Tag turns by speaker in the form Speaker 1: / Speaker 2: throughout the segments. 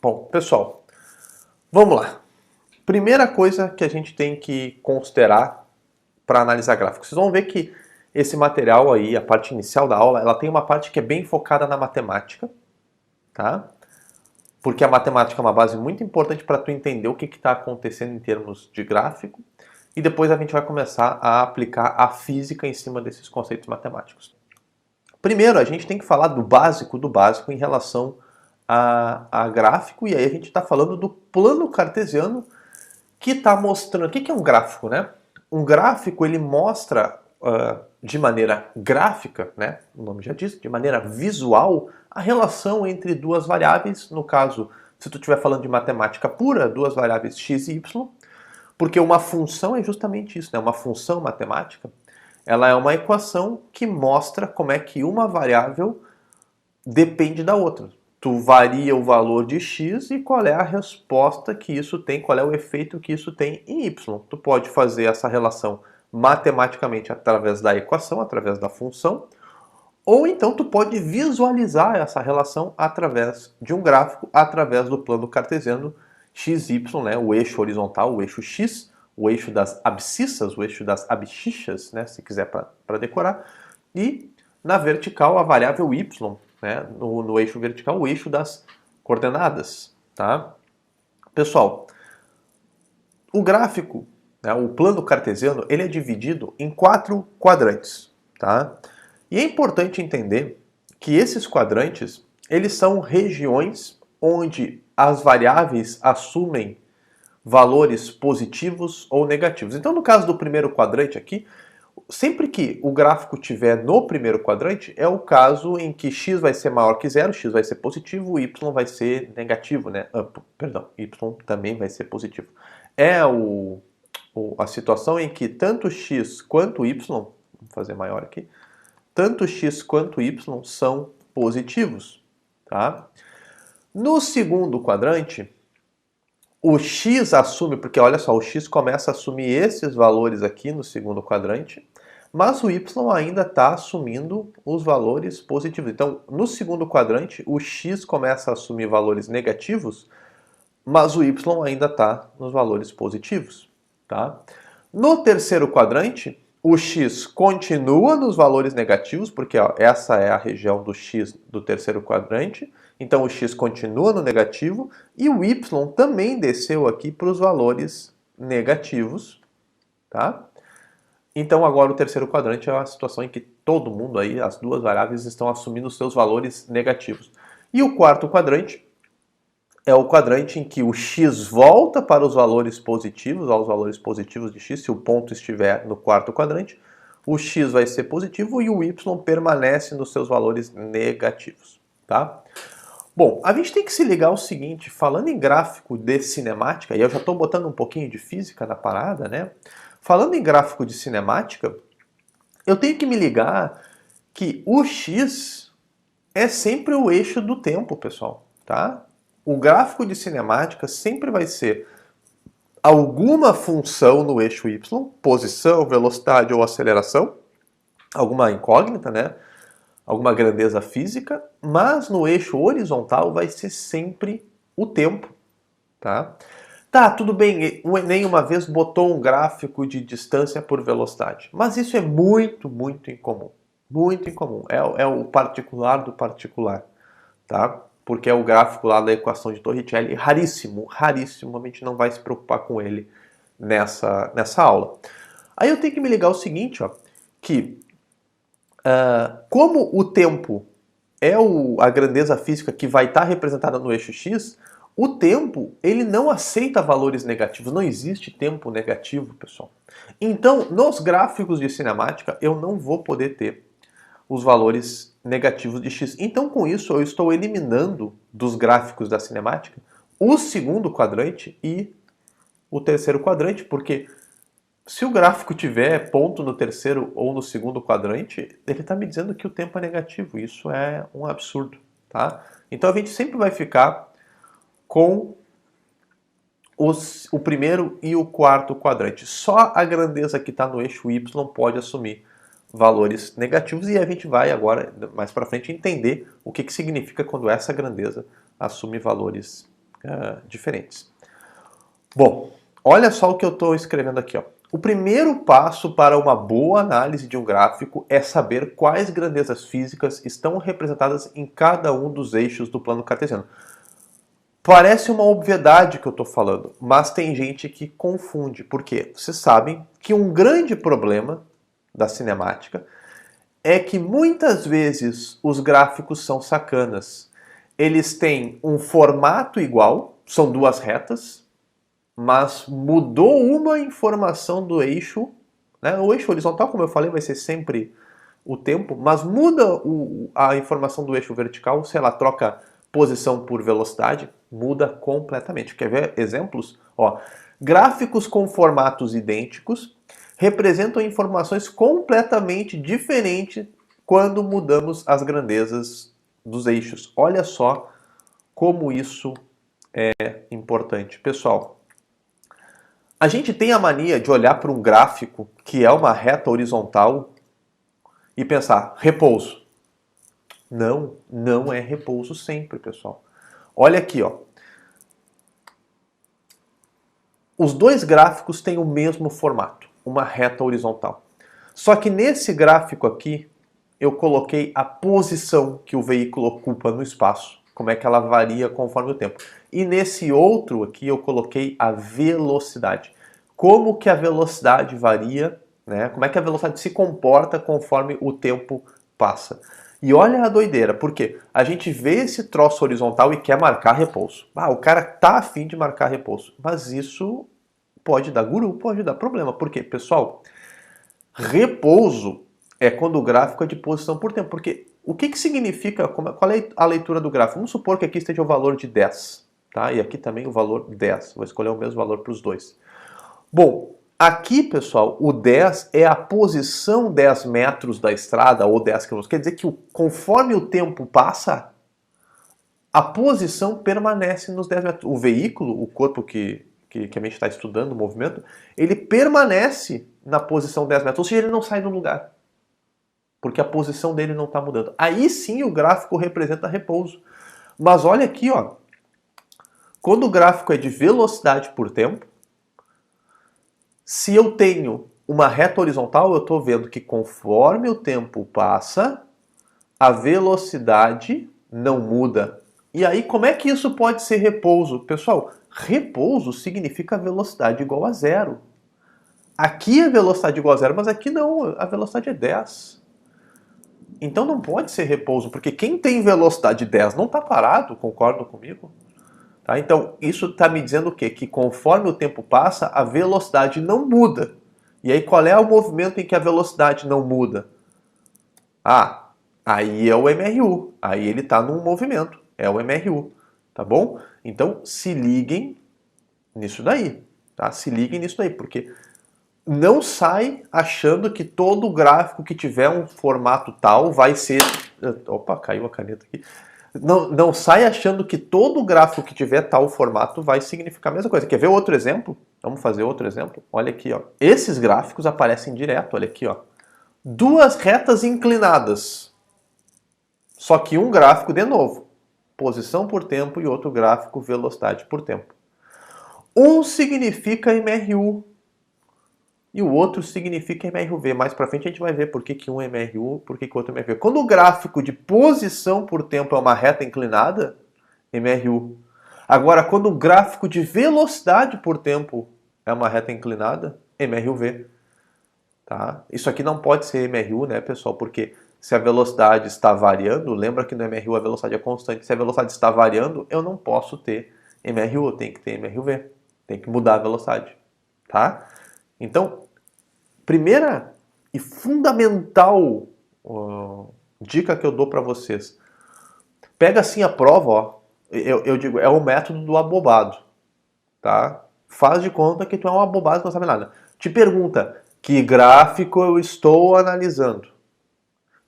Speaker 1: Bom, pessoal, vamos lá. Primeira coisa que a gente tem que considerar para analisar gráficos. Vocês vão ver que esse material aí, a parte inicial da aula, ela tem uma parte que é bem focada na matemática, tá? Porque a matemática é uma base muito importante para tu entender o que está acontecendo em termos de gráfico. E depois a gente vai começar a aplicar a física em cima desses conceitos matemáticos. Primeiro, a gente tem que falar do básico em relação a gráfico, e aí a gente está falando do plano cartesiano que está mostrando... O que é um gráfico, né? Um gráfico, ele mostra de maneira gráfica, né? O nome já diz, de maneira visual, a relação entre duas variáveis, no caso, se tu estiver falando de matemática pura, duas variáveis x e y, porque uma função é justamente isso, né? Uma função matemática, ela é uma equação que mostra como é que uma variável depende da outra. Tu varia o valor de x e qual é a resposta que isso tem, qual é o efeito que isso tem em y. Tu pode fazer essa relação matematicamente através da equação, através da função, ou então tu pode visualizar essa relação através de um gráfico, através do plano cartesiano xy, né? O eixo horizontal, o eixo x, o eixo das abscissas, o eixo das abscissas, né? Se quiser para decorar, e na vertical a variável y, né? No eixo vertical, o eixo das coordenadas, tá? Pessoal, o gráfico, né, o plano cartesiano, ele é dividido em 4 quadrantes, tá? E é importante entender que esses quadrantes, eles são regiões onde as variáveis assumem valores positivos ou negativos. Então, no caso do primeiro quadrante aqui, sempre que o gráfico estiver no primeiro quadrante, é o caso em que x vai ser maior que zero, x vai ser positivo, y vai ser negativo, né? Perdão, y também vai ser positivo. É a situação em que tanto x quanto y, vamos fazer maior aqui, tanto x quanto y são positivos, tá? No segundo quadrante, o x assume, porque olha só, o x começa a assumir esses valores aqui no segundo quadrante, mas o y ainda está assumindo os valores positivos. Então, no segundo quadrante, o x começa a assumir valores negativos, mas o y ainda está nos valores positivos, tá? No terceiro quadrante, o x continua nos valores negativos, porque ó, essa é a região do x do terceiro quadrante, então o x continua no negativo, e o y também desceu aqui para os valores negativos, tá? Então agora o terceiro quadrante é uma situação em que todo mundo aí, as duas variáveis, estão assumindo seus valores negativos. E o quarto quadrante é o quadrante em que o x volta para os valores positivos, aos valores positivos de x, se o ponto estiver no quarto quadrante, o x vai ser positivo e o y permanece nos seus valores negativos, tá? Bom, a gente tem que se ligar ao seguinte, falando em gráfico de cinemática, e eu já estou botando um pouquinho de física na parada, né? Falando em gráfico de cinemática, eu tenho que me ligar que o x é sempre o eixo do tempo, pessoal, tá? O gráfico de cinemática sempre vai ser alguma função no eixo y, posição, velocidade ou aceleração, alguma incógnita, né? Alguma grandeza física, mas no eixo horizontal vai ser sempre o tempo, tá? Tá, tudo bem, o Enem uma vez botou um gráfico de distância por velocidade, mas isso é muito, muito incomum. Muito incomum. É o particular do particular, tá? Porque é o gráfico lá da equação de Torricelli, raríssimo, raríssimo, a gente não vai se preocupar com ele nessa aula. Aí eu tenho que me ligar o seguinte, ó, que como o tempo é a grandeza física que vai estar representada no eixo x, o tempo ele não aceita valores negativos, não existe tempo negativo, pessoal. Então, nos gráficos de cinemática, eu não vou poder ter os valores negativos de x. Então, com isso, eu estou eliminando dos gráficos da cinemática o segundo quadrante e o terceiro quadrante, porque se o gráfico tiver ponto no terceiro ou no segundo quadrante, ele está me dizendo que o tempo é negativo. Isso é um absurdo, tá? Então, a gente sempre vai ficar com o primeiro e o quarto quadrante. Só a grandeza que está no eixo y pode assumir valores negativos, e a gente vai agora, mais para frente, entender o que significa quando essa grandeza assume valores diferentes. Bom, olha só o que eu estou escrevendo aqui. Ó. O primeiro passo para uma boa análise de um gráfico é saber quais grandezas físicas estão representadas em cada um dos eixos do plano cartesiano. Parece uma obviedade que eu estou falando, mas tem gente que confunde. Por quê? Vocês sabem que um grande problema da cinemática é que muitas vezes os gráficos são sacanas. Eles têm um formato igual, são duas retas, mas mudou uma informação do eixo, né? O eixo horizontal, como eu falei, vai ser sempre o tempo, mas muda a informação do eixo vertical, sei lá, troca posição por velocidade, muda completamente. Quer ver exemplos? Ó, gráficos com formatos idênticos representam informações completamente diferentes quando mudamos as grandezas dos eixos. Olha só como isso é importante. Pessoal, a gente tem a mania de olhar para um gráfico que é uma reta horizontal e pensar, repouso. Não, não é repouso sempre, pessoal. Olha aqui, ó. Os dois gráficos têm o mesmo formato, uma reta horizontal. Só que nesse gráfico aqui, eu coloquei a posição que o veículo ocupa no espaço, como é que ela varia conforme o tempo. E nesse outro aqui, eu coloquei a velocidade. Como que a velocidade varia, né? Como é que a velocidade se comporta conforme o tempo passa. E olha a doideira, porque a gente vê esse troço horizontal e quer marcar repouso. Ah, o cara tá afim de marcar repouso. Mas isso pode dar guru, pode dar problema. Por quê? Pessoal, repouso é quando o gráfico é de posição por tempo. Porque o que significa, qual é a leitura do gráfico? Vamos supor que aqui esteja o valor de 10. Tá? E aqui também o valor 10. Vou escolher o mesmo valor para os dois. Bom, aqui, pessoal, o 10 é a posição 10 metros da estrada, ou 10 quilômetros. Quer dizer que conforme o tempo passa, a posição permanece nos 10 metros. O veículo, o corpo que a gente está estudando, o movimento, ele permanece na posição 10 metros, ou seja, ele não sai do lugar. Porque a posição dele não está mudando. Aí sim o gráfico representa repouso. Mas olha aqui, ó. Quando o gráfico é de velocidade por tempo, se eu tenho uma reta horizontal, eu estou vendo que conforme o tempo passa, a velocidade não muda. E aí, como é que isso pode ser repouso? Pessoal, repouso significa velocidade igual a zero. Aqui é velocidade igual a zero, mas aqui não, a velocidade é 10. Então não pode ser repouso, porque quem tem velocidade 10 não está parado, concordam comigo? Tá? Então, isso está me dizendo o quê? Que conforme o tempo passa, a velocidade não muda. E aí, qual é o movimento em que a velocidade não muda? Ah, aí é o MRU. Aí ele está num movimento. É o MRU. Tá bom? Então, se liguem nisso daí. Tá? Se liguem nisso daí, porque não sai achando que todo gráfico que tiver um formato tal vai ser... Opa, caiu a caneta aqui. Não sai achando que todo gráfico que tiver tal formato vai significar a mesma coisa. Quer ver outro exemplo? Vamos fazer outro exemplo? Olha aqui, ó. Esses gráficos aparecem direto, olha aqui, ó. Duas retas inclinadas. Só que um gráfico, de novo, posição por tempo, e outro gráfico, velocidade por tempo. Um significa MRU e o outro significa MRV. Mais para frente a gente vai ver por que um é MRU, por que o outro é MRV. Quando o gráfico de posição por tempo é uma reta inclinada, MRU. Agora, quando o gráfico de velocidade por tempo é uma reta inclinada, MRV. Tá? Isso aqui não pode ser MRU, né, pessoal? Porque se a velocidade está variando, lembra que no MRU a velocidade é constante. Se a velocidade está variando, eu não posso ter MRU, eu tenho que ter MRV. Tem que mudar a velocidade. Tá? Então, primeira e fundamental dica que eu dou para vocês. Pega assim a prova, ó. Eu digo, é o método do abobado. Tá? Faz de conta que tu é um abobado que não sabe nada. Te pergunta, que gráfico eu estou analisando?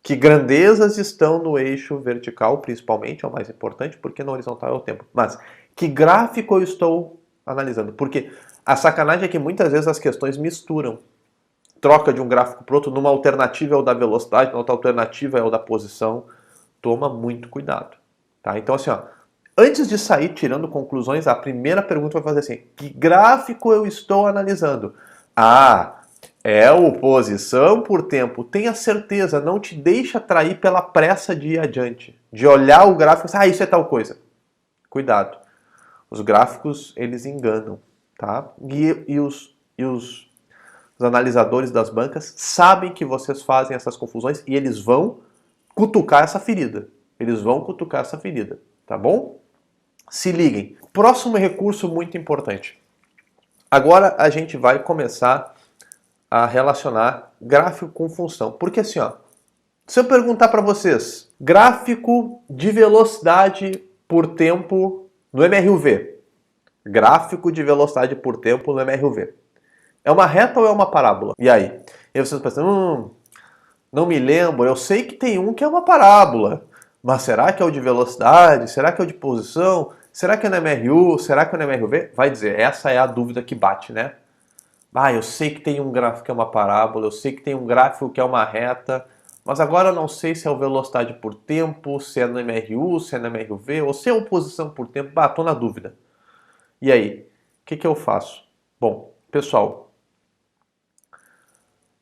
Speaker 1: Que grandezas estão no eixo vertical, principalmente, é o mais importante, porque no horizontal é o tempo. Mas, que gráfico eu estou analisando? Porque a sacanagem é que muitas vezes as questões misturam. Troca de um gráfico para outro, numa alternativa é o da velocidade, na outra alternativa é o da posição. Toma muito cuidado. Tá? Então, assim, ó, Antes de sair tirando conclusões, a primeira pergunta vai fazer assim: que gráfico eu estou analisando? Ah, é oposição por tempo. Tenha certeza, não te deixa atrair pela pressa de ir adiante. De olhar o gráfico e dizer, isso é tal coisa. Cuidado. Os gráficos, eles enganam, tá? Os analisadores das bancas sabem que vocês fazem essas confusões e eles vão cutucar essa ferida. Eles vão cutucar essa ferida, tá bom? Se liguem. Próximo recurso muito importante. Agora a gente vai começar a relacionar gráfico com função. Porque assim, ó, se eu perguntar para vocês, gráfico de velocidade por tempo no MRUV. Gráfico de velocidade por tempo no MRUV. É uma reta ou é uma parábola? E aí? E aí vocês pensam, não me lembro, eu sei que tem um que é uma parábola. Mas será que é o de velocidade? Será que é o de posição? Será que é no MRU? Será que é no MRUV? Vai dizer, essa é a dúvida que bate, né? Eu sei que tem um gráfico que é uma parábola, eu sei que tem um gráfico que é uma reta, mas agora eu não sei se é o velocidade por tempo, se é no MRU, se é no MRUV, ou se é oposição por tempo. Tô na dúvida. E aí, o que eu faço? Bom, pessoal,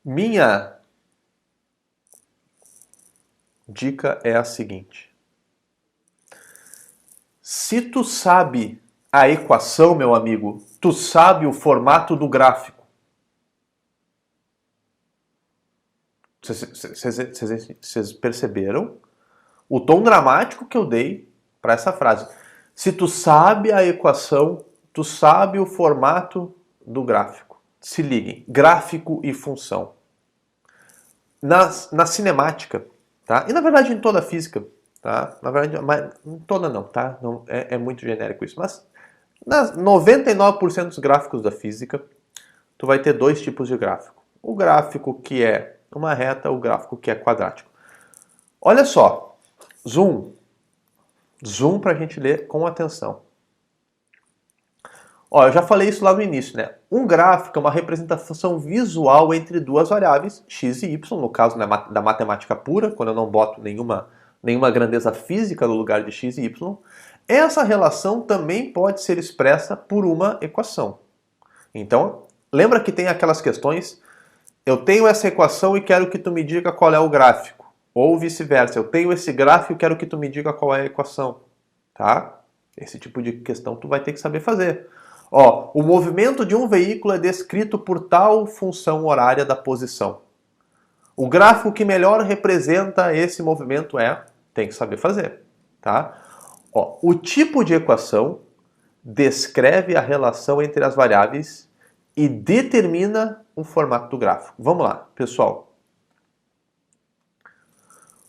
Speaker 1: minha dica é a seguinte. Se tu sabe a equação, meu amigo, tu sabe o formato do gráfico. Vocês perceberam o tom dramático que eu dei para essa frase? Se tu sabe a equação, tu sabe o formato do gráfico. Se liguem, gráfico e função. Na cinemática, tá? E na verdade em toda a física, tá? Na verdade, mas em toda não, tá? Não, é muito genérico isso, mas nas 99% dos gráficos da física, tu vai ter dois tipos de gráfico. O gráfico que é uma reta, o gráfico que é quadrático. Olha só, zoom para a gente ler com atenção. Eu já falei isso lá no início, né? Um gráfico é uma representação visual entre duas variáveis, x e y, no caso da matemática pura, quando eu não boto nenhuma grandeza física no lugar de x e y. Essa relação também pode ser expressa por uma equação. Então, lembra que tem aquelas questões, eu tenho essa equação e quero que tu me diga qual é o gráfico. Ou vice-versa, eu tenho esse gráfico e quero que tu me diga qual é a equação. Tá? Esse tipo de questão tu vai ter que saber fazer. O movimento de um veículo é descrito por tal função horária da posição. O gráfico que melhor representa esse movimento tem que saber fazer. Tá? O tipo de equação descreve a relação entre as variáveis e determina o formato do gráfico. Vamos lá, pessoal.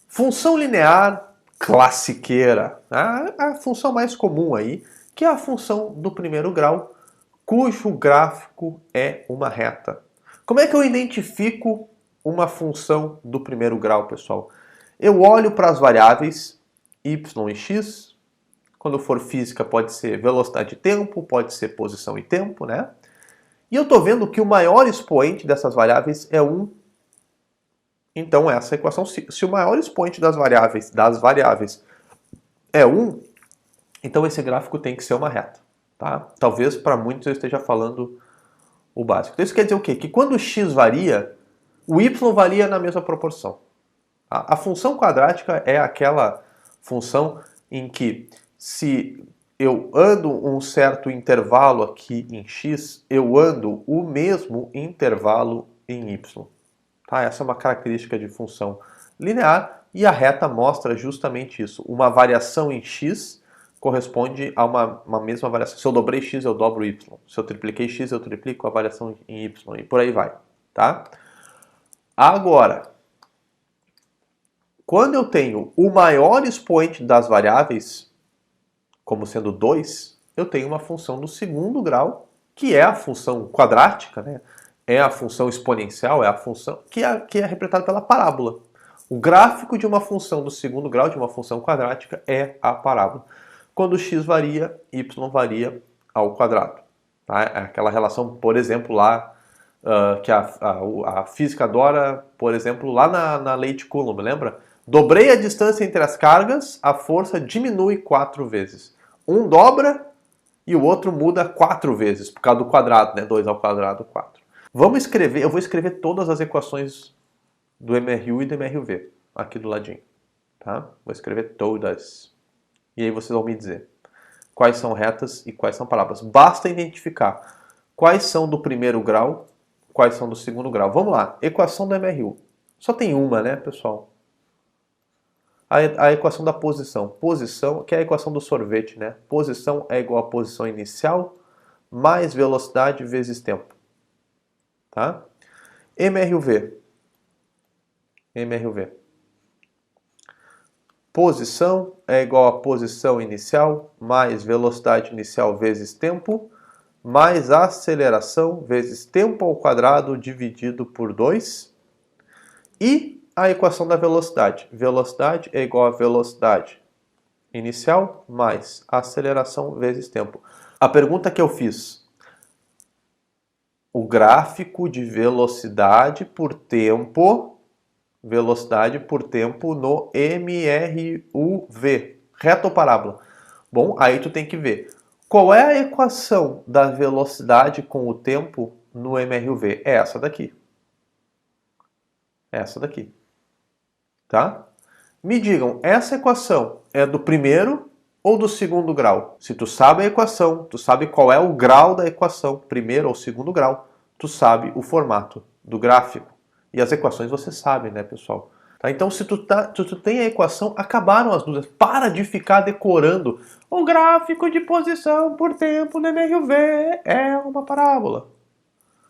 Speaker 1: Função linear classiqueira, a função mais comum aí, que é a função do primeiro grau, cujo gráfico é uma reta. Como é que eu identifico uma função do primeiro grau, pessoal? Eu olho para as variáveis y e x. Quando for física, pode ser velocidade e tempo, pode ser posição e tempo, né? E eu estou vendo que o maior expoente dessas variáveis é 1. Então, essa equação, se o maior expoente das variáveis é 1, então esse gráfico tem que ser uma reta. Tá? Talvez para muitos eu esteja falando o básico. Então, isso quer dizer o quê? Que quando o x varia, o y varia na mesma proporção. A função quadrática é aquela função em que se eu ando um certo intervalo aqui em x, eu ando o mesmo intervalo em y. Tá? Essa é uma característica de função linear e a reta mostra justamente isso. Uma variação em x corresponde a uma mesma variação. Se eu dobrei x, eu dobro y. Se eu tripliquei x, eu triplico a variação em y. E por aí vai. Tá? Agora, quando eu tenho o maior expoente das variáveis, como sendo 2, eu tenho uma função do segundo grau, que é a função quadrática, né? É a função exponencial, é a função que é representada pela parábola. O gráfico de uma função do segundo grau, de uma função quadrática, é a parábola. Quando x varia, y varia ao quadrado. Tá? É aquela relação, por exemplo, lá que a física adora, por exemplo, lá na lei de Coulomb, lembra? Dobrei a distância entre as cargas, a força diminui 4 vezes. Um dobra e o outro muda 4 vezes, por causa do quadrado, né? 2 ao quadrado, 4. Vamos escrever, eu vou escrever todas as equações do MRU e do MRV aqui do ladinho, tá? Vou escrever todas. E aí vocês vão me dizer quais são retas e quais são parábolas. Basta identificar quais são do primeiro grau, quais são do segundo grau. Vamos lá, equação do MRU. Só tem uma, né, pessoal? A equação da posição. Posição, que é a equação do sorvete, né? Posição é igual a posição inicial mais velocidade vezes tempo. Tá? MRUV. MRUV. Posição é igual a posição inicial mais velocidade inicial vezes tempo mais aceleração vezes tempo ao quadrado dividido por 2. E a equação da velocidade. Velocidade é igual a velocidade inicial mais aceleração vezes tempo. A pergunta que eu fiz: o gráfico de velocidade por tempo no MRUV, reta ou parábola? Bom, aí tu tem que ver qual é a equação da velocidade com o tempo no MRUV. É essa daqui. Essa daqui. Tá? Me digam, essa equação é do primeiro ou do segundo grau? Se tu sabe a equação, tu sabe qual é o grau da equação, primeiro ou segundo grau, tu sabe o formato do gráfico. E as equações você sabe, né, pessoal? Tá? Então, se tu tem a equação, acabaram as dúvidas. Para de ficar decorando. O gráfico de posição por tempo no MRUV é uma parábola.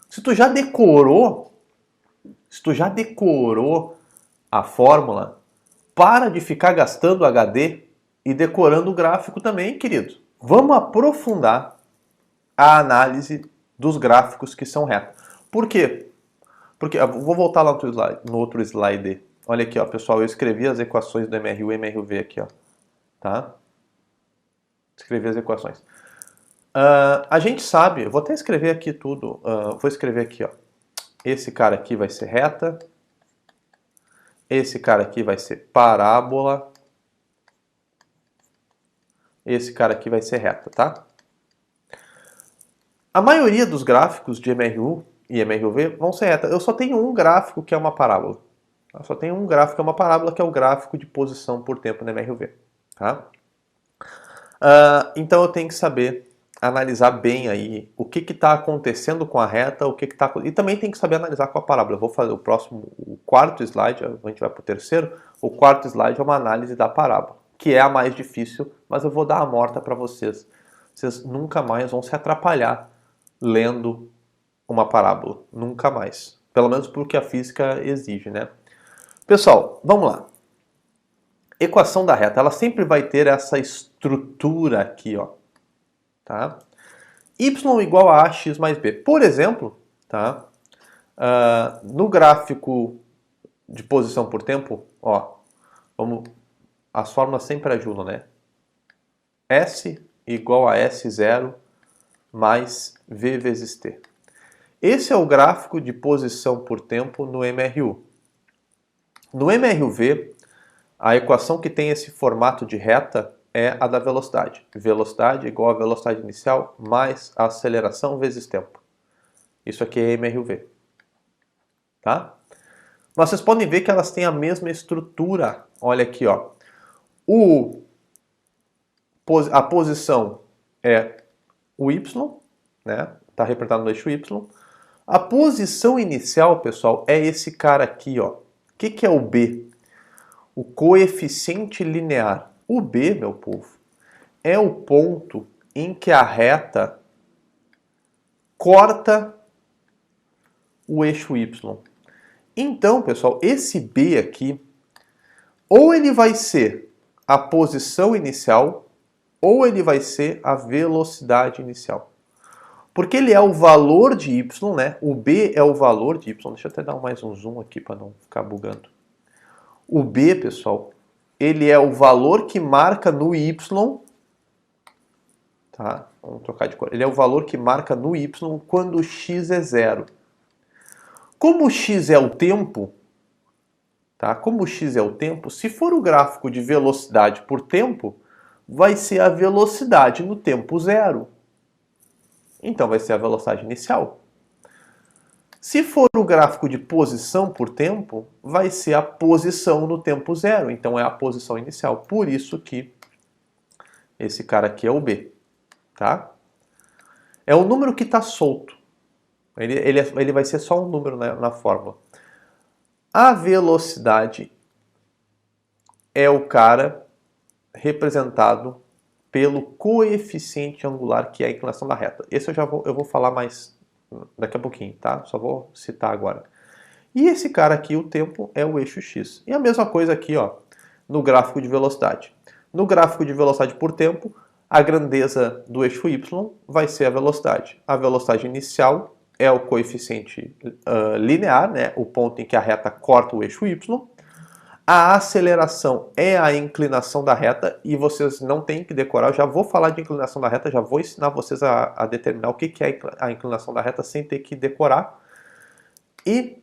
Speaker 1: Se tu já decorou a fórmula, para de ficar gastando HD e decorando o gráfico também, querido. Vamos aprofundar a análise dos gráficos que são retos. Por quê? Porque, vou voltar lá no outro slide. Olha aqui, ó, pessoal, eu escrevi as equações do MRU e MRV aqui, ó. Tá? Escrevi as equações. A gente sabe, eu vou até escrever aqui tudo. Vou escrever aqui, ó. Esse cara aqui vai ser reta. Esse cara aqui vai ser parábola. Esse cara aqui vai ser reta, tá? A maioria dos gráficos de MRU e MRUV vão ser reta. Eu só tenho um gráfico que é uma parábola. Eu só tenho um gráfico que é uma parábola, que é o gráfico de posição por tempo no MRUV. Tá? Então eu tenho que saber analisar bem aí o que está acontecendo com a reta, e também tem que saber analisar com a parábola. Eu vou fazer o quarto slide, a gente vai para o terceiro. O quarto slide é uma análise da parábola, que é a mais difícil, mas eu vou dar a morta para vocês. Vocês nunca mais vão se atrapalhar lendo uma parábola. Nunca mais. Pelo menos porque a física exige, né? Pessoal, vamos lá. Equação da reta, ela sempre vai ter essa estrutura aqui, ó. Tá? Y igual a AX mais B. Por exemplo, tá? No gráfico de posição por tempo, ó, as fórmulas sempre ajudam, né? S igual a S0 mais V vezes T. Esse é o gráfico de posição por tempo no MRU. No MRUV, a equação que tem esse formato de reta é a da velocidade. Velocidade igual a velocidade inicial mais a aceleração vezes tempo. Isso aqui é MRUV. Tá? Mas vocês podem ver que elas têm a mesma estrutura. Olha aqui, ó. A posição é o Y, né? Está representado no eixo Y. A posição inicial, pessoal, é esse cara aqui, ó. O que é o B? O coeficiente linear. O B, meu povo, é o ponto em que a reta corta o eixo Y. Então, pessoal, esse B aqui, ou ele vai ser a posição inicial, ou ele vai ser a velocidade inicial. Porque ele é o valor de Y, né? O B é o valor de Y. Deixa eu até dar mais um zoom aqui para não ficar bugando. O B, pessoal, ele é o valor que marca no Y, tá? Vamos trocar de cor. Ele é o valor que marca no Y quando o x é zero. Como o x é o tempo, tá? Como o x é o tempo, se for o gráfico de velocidade por tempo, vai ser a velocidade no tempo zero. Então vai ser a velocidade inicial. Se for o gráfico de posição por tempo, vai ser a posição no tempo zero. Então é a posição inicial. Por isso que esse cara aqui é o B. Tá? É o número que está solto. Ele vai ser só um número na fórmula. A velocidade é o cara representado pelo coeficiente angular, que é a inclinação da reta. Esse eu vou falar mais daqui a pouquinho, tá? Só vou citar agora. E esse cara aqui, o tempo, é o eixo x. E a mesma coisa aqui, ó, no gráfico de velocidade. No gráfico de velocidade por tempo, a grandeza do eixo y vai ser a velocidade. A velocidade inicial é o coeficiente linear, né, o ponto em que a reta corta o eixo y. A aceleração é a inclinação da reta, e vocês não têm que decorar. Eu já vou falar de inclinação da reta, já vou ensinar vocês a determinar o que é a inclinação da reta sem ter que decorar. E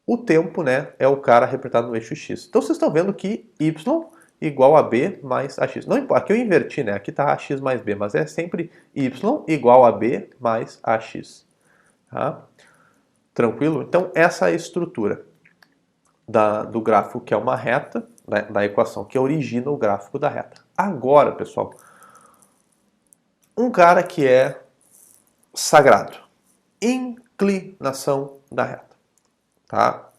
Speaker 1: o tempo, né, é o cara representado no eixo x. Então vocês estão vendo que y igual a b mais ax. Não importa, aqui eu inverti, né? Aqui está ax mais b, mas é sempre y igual a b mais ax. Tá? Tranquilo? Então essa é a estrutura do gráfico, que é uma reta, né, da equação que origina o gráfico da reta. Agora, pessoal, um cara que é sagrado. Inclinação da reta. Tá?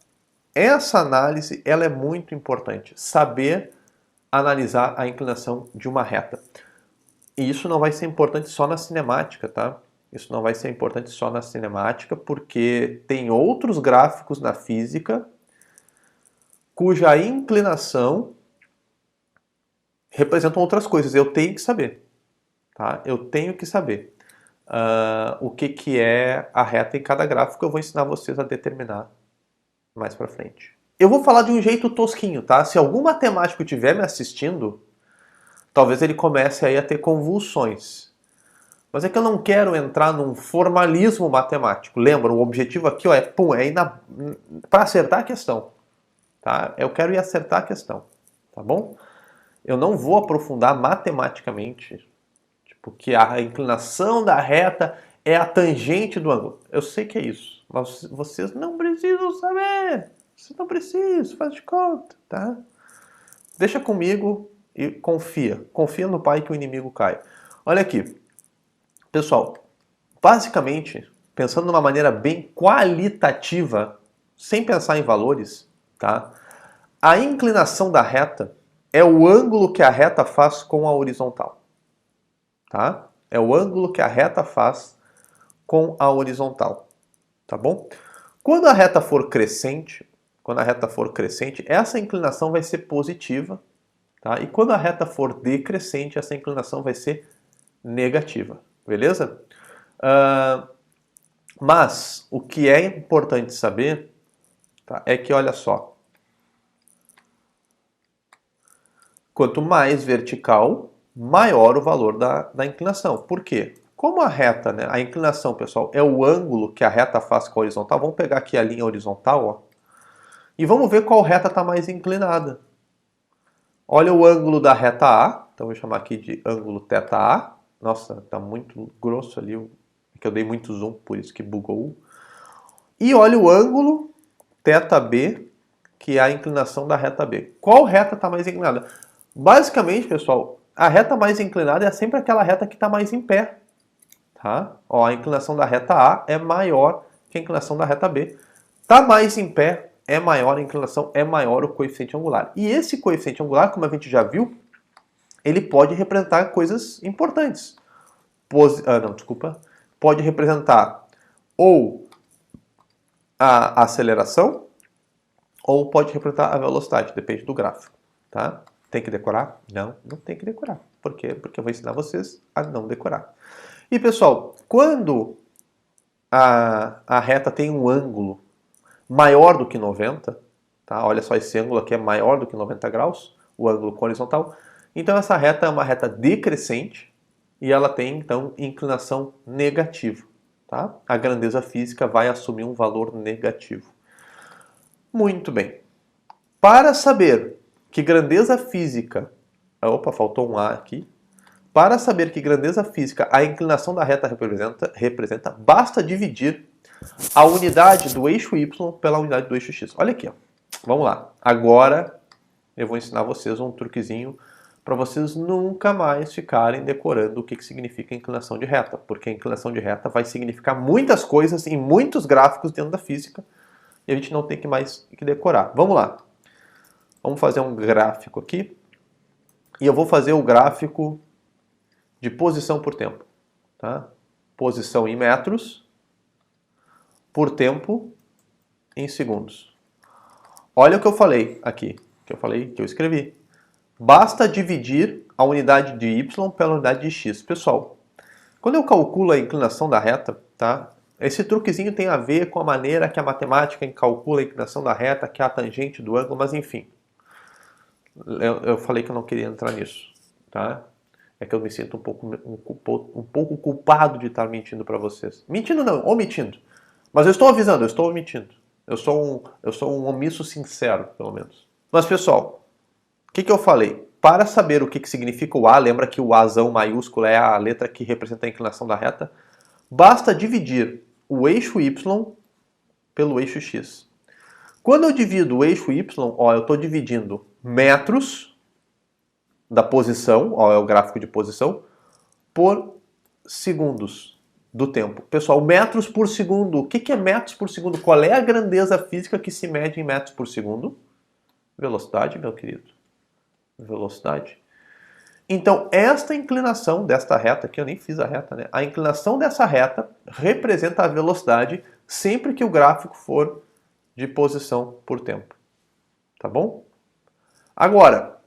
Speaker 1: Essa análise ela é muito importante. Saber analisar a inclinação de uma reta. E isso não vai ser importante só na cinemática, tá? Isso não vai ser importante só na cinemática, porque tem outros gráficos na física cuja inclinação representam outras coisas. Eu tenho que saber. Tá? Eu tenho que saber o que é a reta em cada gráfico. Eu vou ensinar vocês a determinar mais pra frente. Eu vou falar de um jeito tosquinho, tá? Se algum matemático estiver me assistindo, talvez ele comece aí a ter convulsões. Mas é que eu não quero entrar num formalismo matemático. Lembra, o objetivo aqui, ó, é ir para acertar a questão. Tá? Eu quero ir acertar a questão, tá bom? Eu não vou aprofundar matematicamente, tipo, que a inclinação da reta é a tangente do ângulo. Eu sei que é isso, mas vocês não precisam saber. Vocês não precisam, faz de conta, tá? Deixa comigo e confia. Confia no pai que o inimigo cai. Olha aqui. Pessoal, basicamente, pensando de uma maneira bem qualitativa, sem pensar em valores, tá? A inclinação da reta é o ângulo que a reta faz com a horizontal. Tá? É o ângulo que a reta faz com a horizontal. Tá bom? Quando a reta for crescente, essa inclinação vai ser positiva. Tá? E quando a reta for decrescente, essa inclinação vai ser negativa. Beleza? Mas o que é importante saber, tá, é que, olha só, quanto mais vertical, maior o valor da inclinação. Por quê? Como a reta, né, a inclinação, pessoal, é o ângulo que a reta faz com a horizontal. Vamos pegar aqui a linha horizontal, ó, e vamos ver qual reta está mais inclinada. Olha o ângulo da reta A, então vou chamar aqui de ângulo θA. Nossa, está muito grosso ali, que eu dei muito zoom, por isso que bugou. E olha o ângulo θB, que é a inclinação da reta B. Qual reta está mais inclinada? Basicamente, pessoal, a reta mais inclinada é sempre aquela reta que está mais em pé. Tá? Ó, a inclinação da reta A é maior que a inclinação da reta B. Está mais em pé, é maior a inclinação, é maior o coeficiente angular. E esse coeficiente angular, como a gente já viu, ele pode representar coisas importantes. Pode representar ou a aceleração, ou pode representar a velocidade, depende do gráfico. Tá? Tem que decorar? Não, não tem que decorar. Por quê? Porque eu vou ensinar vocês a não decorar. E pessoal, quando a reta tem um ângulo maior do que 90, tá? Olha só, esse ângulo aqui é maior do que 90 graus, o ângulo horizontal. Então essa reta é uma reta decrescente e ela tem, então, inclinação negativa. Tá? A grandeza física vai assumir um valor negativo. Muito bem. Para saber que grandeza física Opa, faltou um A aqui. Para saber que grandeza física a inclinação da reta representa, basta dividir a unidade do eixo y pela unidade do eixo x. Olha aqui, ó. Vamos lá. Agora eu vou ensinar vocês um truquezinho para vocês nunca mais ficarem decorando o que significa inclinação de reta, porque a inclinação de reta vai significar muitas coisas em muitos gráficos dentro da física e a gente não tem que mais que decorar. Vamos lá. Vamos fazer um gráfico aqui e eu vou fazer o gráfico de posição por tempo. Tá? Posição em metros por tempo em segundos. Olha o que eu falei aqui, que eu escrevi. Basta dividir a unidade de y pela unidade de x. Pessoal, quando eu calculo a inclinação da reta, tá? Esse truquezinho tem a ver com a maneira que a matemática calcula a inclinação da reta, que é a tangente do ângulo, mas enfim. Eu falei que eu não queria entrar nisso, tá? É que eu me sinto um pouco culpado de estar mentindo para vocês. Mentindo não, omitindo. Mas eu estou avisando, eu estou omitindo. Eu sou um omisso sincero, pelo menos. Mas, pessoal, o que eu falei? Para saber o que significa o A, lembra que o Azão maiúsculo é a letra que representa a inclinação da reta, basta dividir o eixo Y pelo eixo X. Quando eu divido o eixo Y, ó, eu estou dividindo metros da posição, ó, é o gráfico de posição, por segundos do tempo. Pessoal, metros por segundo. O que é metros por segundo? Qual é a grandeza física que se mede em metros por segundo? Velocidade, meu querido. Velocidade. Então, esta inclinação desta reta, que eu nem fiz a reta, né? A inclinação dessa reta representa a velocidade sempre que o gráfico for de posição por tempo. Tá bom? Agora,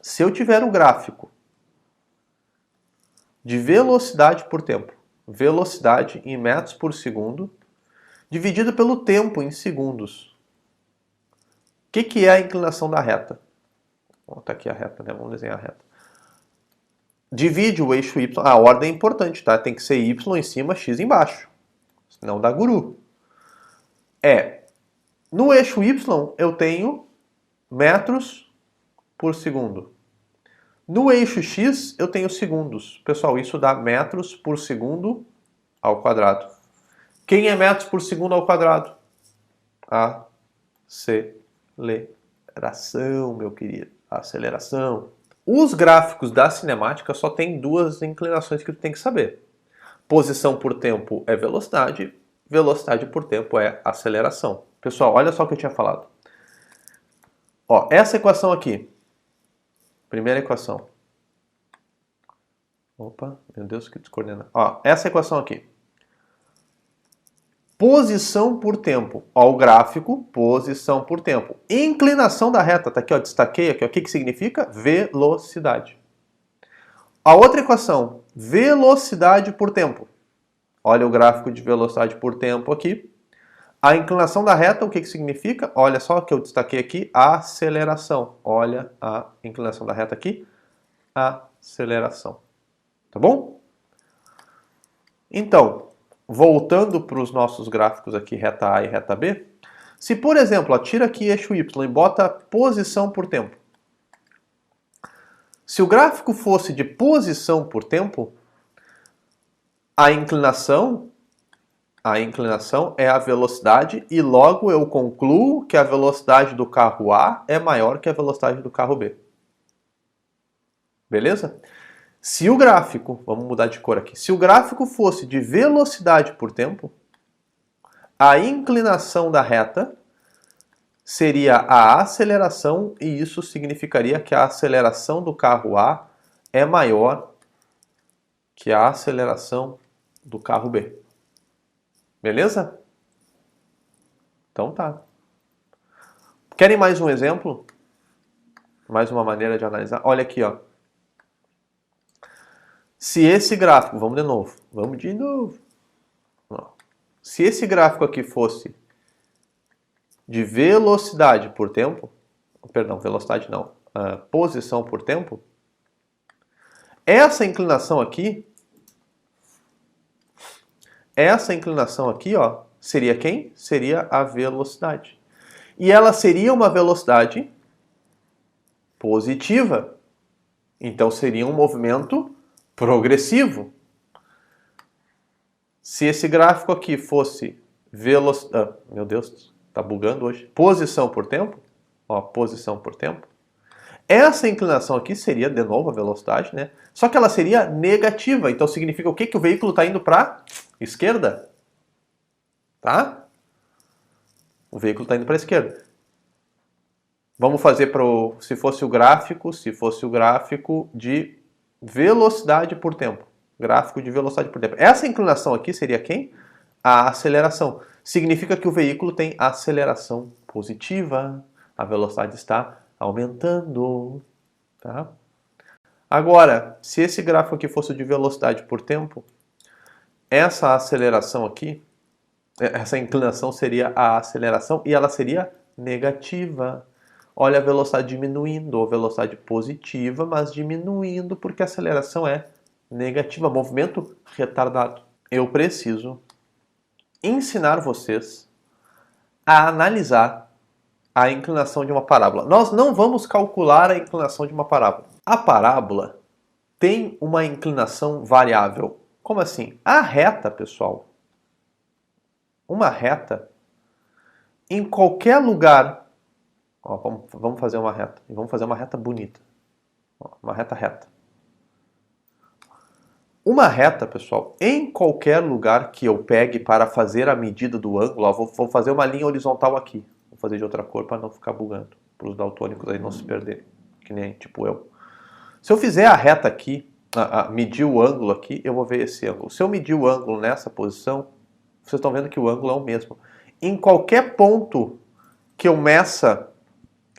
Speaker 1: se eu tiver o gráfico de velocidade por tempo, velocidade em metros por segundo, dividido pelo tempo em segundos, o que é a inclinação da reta? Está aqui a reta, né? Vamos desenhar a reta. Divide o eixo y, a ordem é importante, tá? Tem que ser y em cima, x embaixo, senão dá guru. No eixo y eu tenho metros por segundo. No eixo x eu tenho segundos. Pessoal, isso dá metros por segundo ao quadrado. Quem é metros por segundo ao quadrado? Aceleração, meu querido. Aceleração. Os gráficos da cinemática só tem duas inclinações que tu tem que saber. Posição por tempo é velocidade, velocidade por tempo é aceleração. Pessoal, olha só o que eu tinha falado. Ó, essa equação aqui. Primeira equação. Opa, meu Deus, que descoordena. Ó, essa equação aqui. Posição por tempo. Ó, o gráfico, posição por tempo. Inclinação da reta, tá aqui, ó, destaquei aqui. Ó, o que significa? Velocidade. A outra equação, velocidade por tempo. Olha o gráfico de velocidade por tempo aqui. A inclinação da reta, o que significa? Olha só o que eu destaquei aqui, aceleração. Olha a inclinação da reta aqui, aceleração. Tá bom? Então, voltando para os nossos gráficos aqui, reta A e reta B, se, por exemplo, tira aqui eixo Y e bota posição por tempo. Se o gráfico fosse de posição por tempo, a inclinação é a velocidade e logo eu concluo que a velocidade do carro A é maior que a velocidade do carro B. Beleza? Se o gráfico, vamos mudar de cor aqui, se o gráfico fosse de velocidade por tempo, a inclinação da reta seria a aceleração e isso significaria que a aceleração do carro A é maior que a aceleração do carro B. Beleza? Então tá. Querem mais um exemplo? Mais uma maneira de analisar? Olha aqui, ó. Se esse gráfico, vamos de novo. Se esse gráfico aqui fosse de velocidade por tempo, perdão, velocidade não, posição por tempo, essa inclinação aqui, ó, seria quem? Seria a velocidade. E ela seria uma velocidade positiva. Então seria um movimento progressivo. Se esse gráfico aqui fosse velocidade... meu Deus, está bugando hoje. Posição por tempo. Ó, posição por tempo. Essa inclinação aqui seria, de novo, a velocidade, né? Só que ela seria negativa. Então significa o quê? Que o veículo está indo para a esquerda. Tá? O veículo está indo para a esquerda. Vamos fazer para se fosse o gráfico de velocidade por tempo. Gráfico de velocidade por tempo. Essa inclinação aqui seria quem? A aceleração. Significa que o veículo tem aceleração positiva. A velocidade está aumentando. Tá? Agora, se esse gráfico aqui fosse de velocidade por tempo, essa aceleração aqui, essa inclinação seria a aceleração e ela seria negativa. Olha a velocidade diminuindo, ou velocidade positiva, mas diminuindo porque a aceleração é negativa, movimento retardado. Eu preciso ensinar vocês a analisar a inclinação de uma parábola. Nós não vamos calcular a inclinação de uma parábola. A parábola tem uma inclinação variável. Como assim? A reta, pessoal, uma reta, em qualquer lugar... Ó, vamos fazer uma reta. E vamos fazer uma reta bonita. Ó, uma reta reta. Uma reta, pessoal, em qualquer lugar que eu pegue para fazer a medida do ângulo, ó, vou fazer uma linha horizontal aqui. Vou fazer de outra cor para não ficar bugando. Para os daltônicos aí não se perderem. Que nem tipo eu. Se eu fizer a reta aqui, medir o ângulo aqui, eu vou ver esse ângulo. Se eu medir o ângulo nessa posição, vocês estão vendo que o ângulo é o mesmo. Em qualquer ponto que eu meça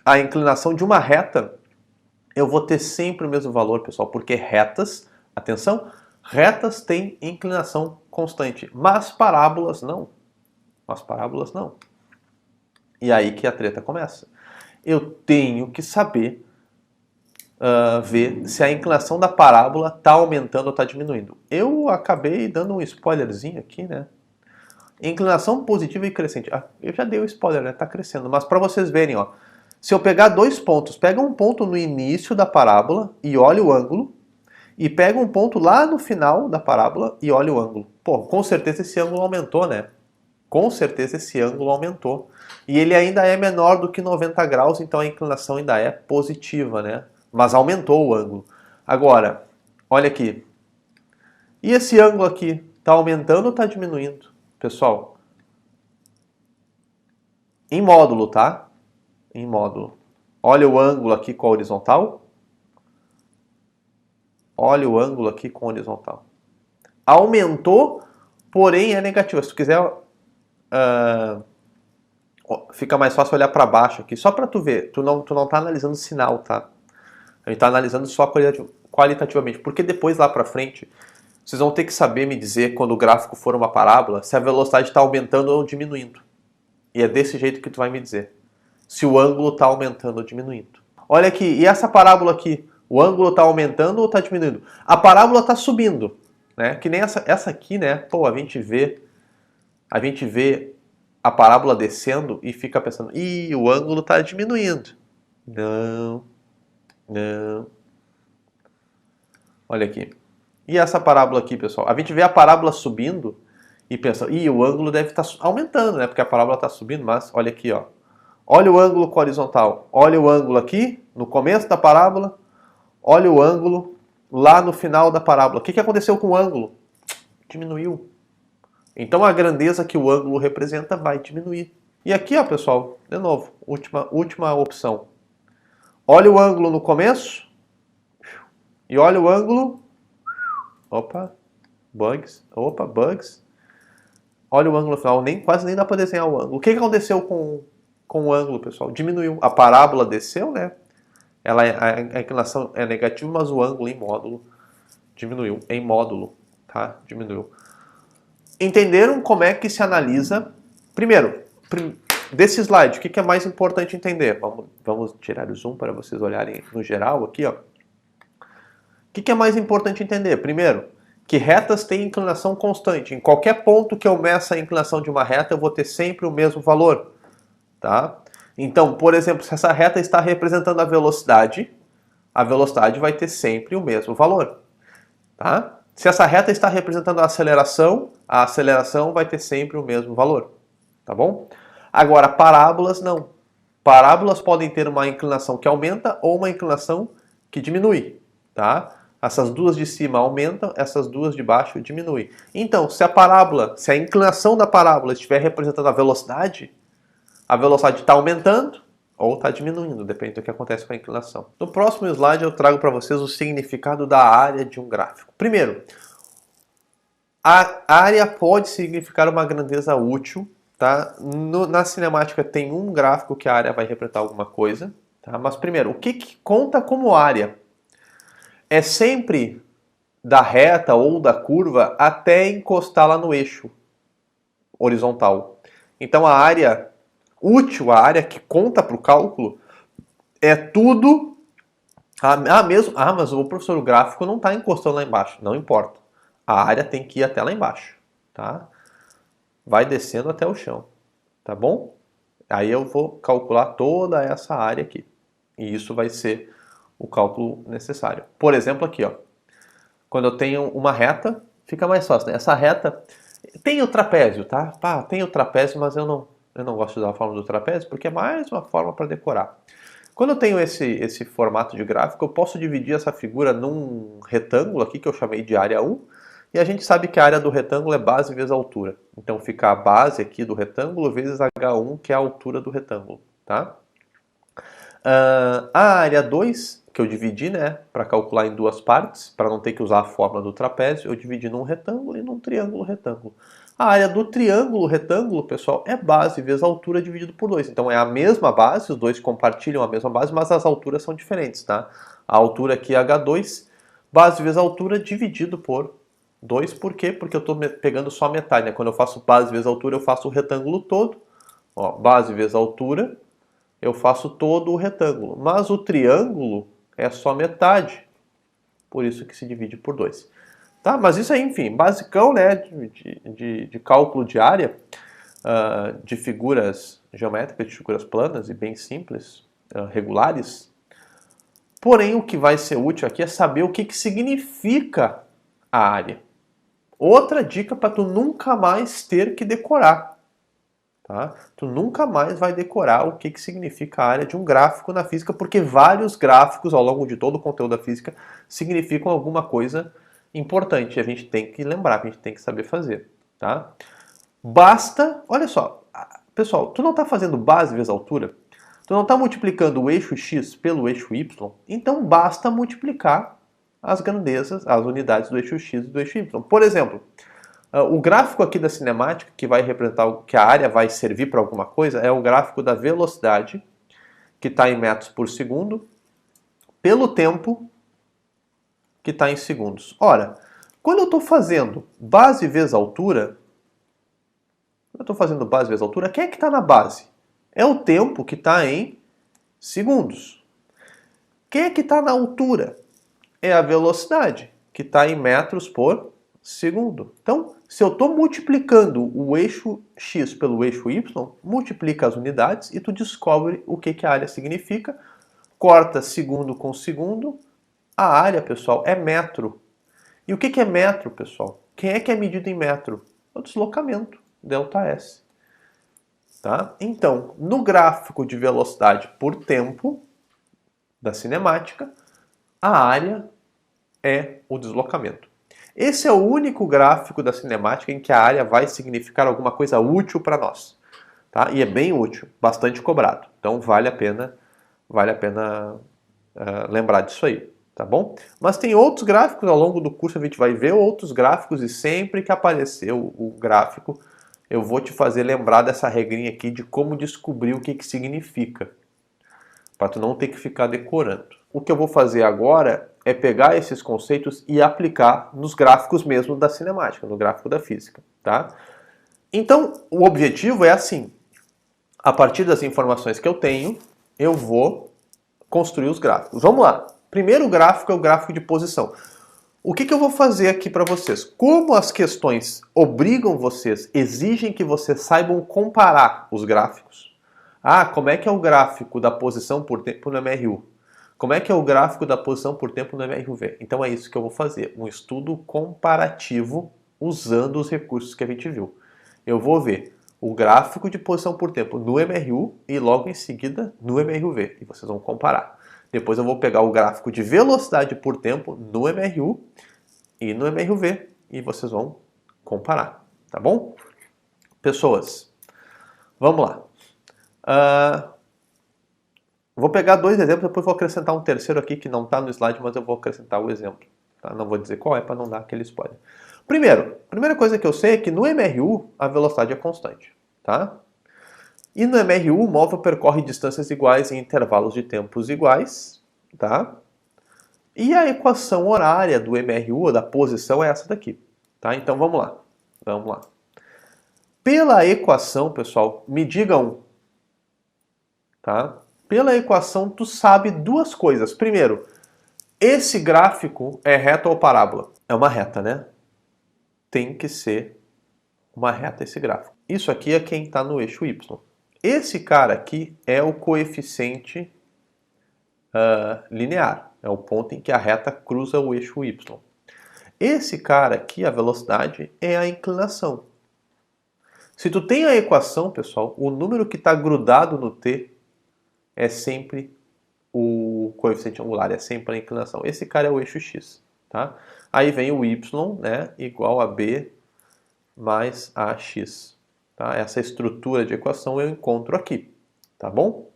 Speaker 1: a inclinação de uma reta, eu vou ter sempre o mesmo valor, pessoal, porque retas, atenção, retas têm inclinação constante, mas parábolas não. E aí que a treta começa. Eu tenho que saber ver se a inclinação da parábola está aumentando ou está diminuindo. Eu acabei dando um spoilerzinho aqui, né? Inclinação positiva e crescente. Eu já dei o spoiler, né? Está crescendo, mas para vocês verem, ó. Se eu pegar dois pontos, pega um ponto no início da parábola e olha o ângulo, e pega um ponto lá no final da parábola e olha o ângulo. Pô, com certeza esse ângulo aumentou, né? Com certeza esse ângulo aumentou. E ele ainda é menor do que 90 graus, então a inclinação ainda é positiva, né? Mas aumentou o ângulo. Agora, olha aqui. E esse ângulo aqui, está aumentando ou está diminuindo? Pessoal, em módulo, tá? Em módulo. Olha o ângulo aqui com a horizontal. Olha o ângulo aqui com a horizontal. Aumentou, porém é negativo. Se tu quiser, fica mais fácil olhar para baixo aqui. Só para tu ver. Tu não tá analisando o sinal, tá? A gente tá analisando só qualitativamente. Porque depois, lá para frente, vocês vão ter que saber me dizer, quando o gráfico for uma parábola, se a velocidade está aumentando ou diminuindo. E é desse jeito que tu vai me dizer. Se o ângulo está aumentando ou diminuindo. Olha aqui, e essa parábola aqui, o ângulo está aumentando ou está diminuindo? A parábola está subindo, né? Que nem essa aqui, né? Pô, a gente vê a parábola descendo e fica pensando, ih, o ângulo está diminuindo. Não. Olha aqui. E essa parábola aqui, pessoal? A gente vê a parábola subindo e pensa, ih, o ângulo deve estar aumentando, né? Porque a parábola está subindo, mas olha aqui, ó. Olha o ângulo com a horizontal. Olha o ângulo aqui, no começo da parábola. Olha o ângulo lá no final da parábola. O que aconteceu com o ângulo? Diminuiu. Então a grandeza que o ângulo representa vai diminuir. E aqui, ó, pessoal, de novo, última opção. Olha o ângulo no começo. E olha o ângulo... Opa, bugs. Olha o ângulo no final. Quase nem dá para desenhar o ângulo. O que aconteceu com o ângulo, pessoal? Diminuiu. A parábola desceu, né? A inclinação é negativa, mas o ângulo em módulo diminuiu. Em módulo, tá? Diminuiu. Entenderam como é que se analisa? Primeiro, desse slide, o que é mais importante entender? Vamos tirar o zoom para vocês olharem no geral aqui, ó. O que é mais importante entender? Primeiro, que retas têm inclinação constante. Em qualquer ponto que eu meça a inclinação de uma reta, eu vou ter sempre o mesmo valor, tá? Então, por exemplo, se essa reta está representando a velocidade, a velocidade vai ter sempre o mesmo valor. Tá? Se essa reta está representando a aceleração vai ter sempre o mesmo valor. Tá bom? Agora, parábolas não. Parábolas podem ter uma inclinação que aumenta ou uma inclinação que diminui. Tá? Essas duas de cima aumentam, essas duas de baixo diminuem. Então, se a inclinação da parábola estiver representando a velocidade está aumentando ou está diminuindo, depende do que acontece com a inclinação. No próximo slide eu trago para vocês o significado da área de um gráfico. Primeiro, a área pode significar uma grandeza útil. Tá? Na cinemática tem um gráfico que a área vai representar alguma coisa. Tá? Mas primeiro, o que conta como área? É sempre da reta ou da curva até encostar lá no eixo horizontal. Então a área útil, a área que conta para o cálculo, é tudo... mas o professor, o gráfico não está encostando lá embaixo. Não importa. A área tem que ir até lá embaixo. Tá? Vai descendo até o chão. Tá bom? Aí eu vou calcular toda essa área aqui. E isso vai ser o cálculo necessário. Por exemplo, aqui, ó. Quando eu tenho uma reta, fica mais fácil, né? Essa reta tem o trapézio, tá? Tem o trapézio, mas eu não gosto de usar a forma do trapézio porque é mais uma forma para decorar. Quando eu tenho esse formato de gráfico, eu posso dividir essa figura num retângulo aqui que eu chamei de área 1. E a gente sabe que a área do retângulo é base vezes altura. Então fica a base aqui do retângulo vezes H1, que é a altura do retângulo. Tá? A área 2, que eu dividi, né, para calcular em duas partes, para não ter que usar a fórmula do trapézio, eu dividi num retângulo e num triângulo retângulo. A área do triângulo retângulo, pessoal, é base vezes altura dividido por 2. Então é a mesma base, os dois compartilham a mesma base, mas as alturas são diferentes. Tá? A altura aqui é H2, base vezes altura dividido por 2, por quê? Porque eu estou pegando só a metade, né? Quando eu faço base vezes altura, eu faço o retângulo todo. Ó, base vezes altura, eu faço todo o retângulo. Mas o triângulo é só metade. Por isso que se divide por 2. Tá? Mas isso aí, enfim, basicão, né? De cálculo de área, de figuras geométricas, de figuras planas e bem simples, regulares. Porém, o que vai ser útil aqui é saber o que significa a área. Outra dica para tu nunca mais ter que decorar. Tá? Tu nunca mais vai decorar o que significa a área de um gráfico na física, porque vários gráficos ao longo de todo o conteúdo da física significam alguma coisa importante. A gente tem que lembrar, a gente tem que saber fazer. Tá? Basta, olha só, pessoal, tu não está fazendo base vezes altura, tu não está multiplicando o eixo x pelo eixo y, então basta multiplicar as grandezas, as unidades do eixo x e do eixo y. Por exemplo, o gráfico aqui da cinemática, que vai representar que a área vai servir para alguma coisa, é o gráfico da velocidade, que está em metros por segundo, pelo tempo, que está em segundos. Ora, quando eu estou fazendo base vezes altura, quem é que está na base? É o tempo que está em segundos. Quem é que está na altura? É a velocidade, que está em metros por segundo. Então, se eu estou multiplicando o eixo x pelo eixo y, multiplica as unidades e tu descobre o que a área significa. Corta segundo com segundo. A área, pessoal, é metro. E o que é metro, pessoal? Quem é que é medido em metro? É o deslocamento, ΔS. Tá? Então, no gráfico de velocidade por tempo da cinemática, a área é o deslocamento. Esse é o único gráfico da cinemática em que a área vai significar alguma coisa útil para nós. Tá? E é bem útil, bastante cobrado. Então vale a pena lembrar disso aí. Tá bom? Mas tem outros gráficos, ao longo do curso a gente vai ver outros gráficos e sempre que aparecer o gráfico eu vou te fazer lembrar dessa regrinha aqui de como descobrir o que significa. Para tu não ter que ficar decorando. O que eu vou fazer agora é pegar esses conceitos e aplicar nos gráficos mesmo da cinemática, no gráfico da física. Tá? Então, o objetivo é assim. A partir das informações que eu tenho, eu vou construir os gráficos. Vamos lá. Primeiro gráfico é o gráfico de posição. O que eu vou fazer aqui para vocês? Como as questões obrigam vocês, exigem que vocês saibam comparar os gráficos. Como é que é o gráfico da posição por tempo no MRU? Como é que é o gráfico da posição por tempo no MRUV? Então é isso que eu vou fazer, um estudo comparativo usando os recursos que a gente viu. Eu vou ver o gráfico de posição por tempo no MRU e logo em seguida no MRUV, e vocês vão comparar. Depois eu vou pegar o gráfico de velocidade por tempo no MRU e no MRUV e vocês vão comparar, tá bom? Pessoas, vamos lá. Vou pegar dois exemplos, depois vou acrescentar um terceiro aqui que não está no slide, mas eu vou acrescentar o exemplo. Tá? Não vou dizer qual é para não dar aquele spoiler. Primeira coisa que eu sei é que no MRU a velocidade é constante. Tá? E no MRU o móvel percorre distâncias iguais em intervalos de tempos iguais. Tá? E a equação horária do MRU, ou da posição, é essa daqui. Tá? Então vamos lá. Vamos lá. Pela equação, pessoal, me digam, tá? Pela equação, tu sabe duas coisas. Primeiro, esse gráfico é reta ou parábola? É uma reta, né? Tem que ser uma reta esse gráfico. Isso aqui é quem está no eixo Y. Esse cara aqui é o coeficiente linear. É o ponto em que a reta cruza o eixo Y. Esse cara aqui, a velocidade, é a inclinação. Se tu tem a equação, pessoal, o número que está grudado no T é sempre o coeficiente angular, é sempre a inclinação. Esse cara é o eixo x, tá? Aí vem o y, né, igual a b mais ax, tá? Essa estrutura de equação eu encontro aqui, tá bom?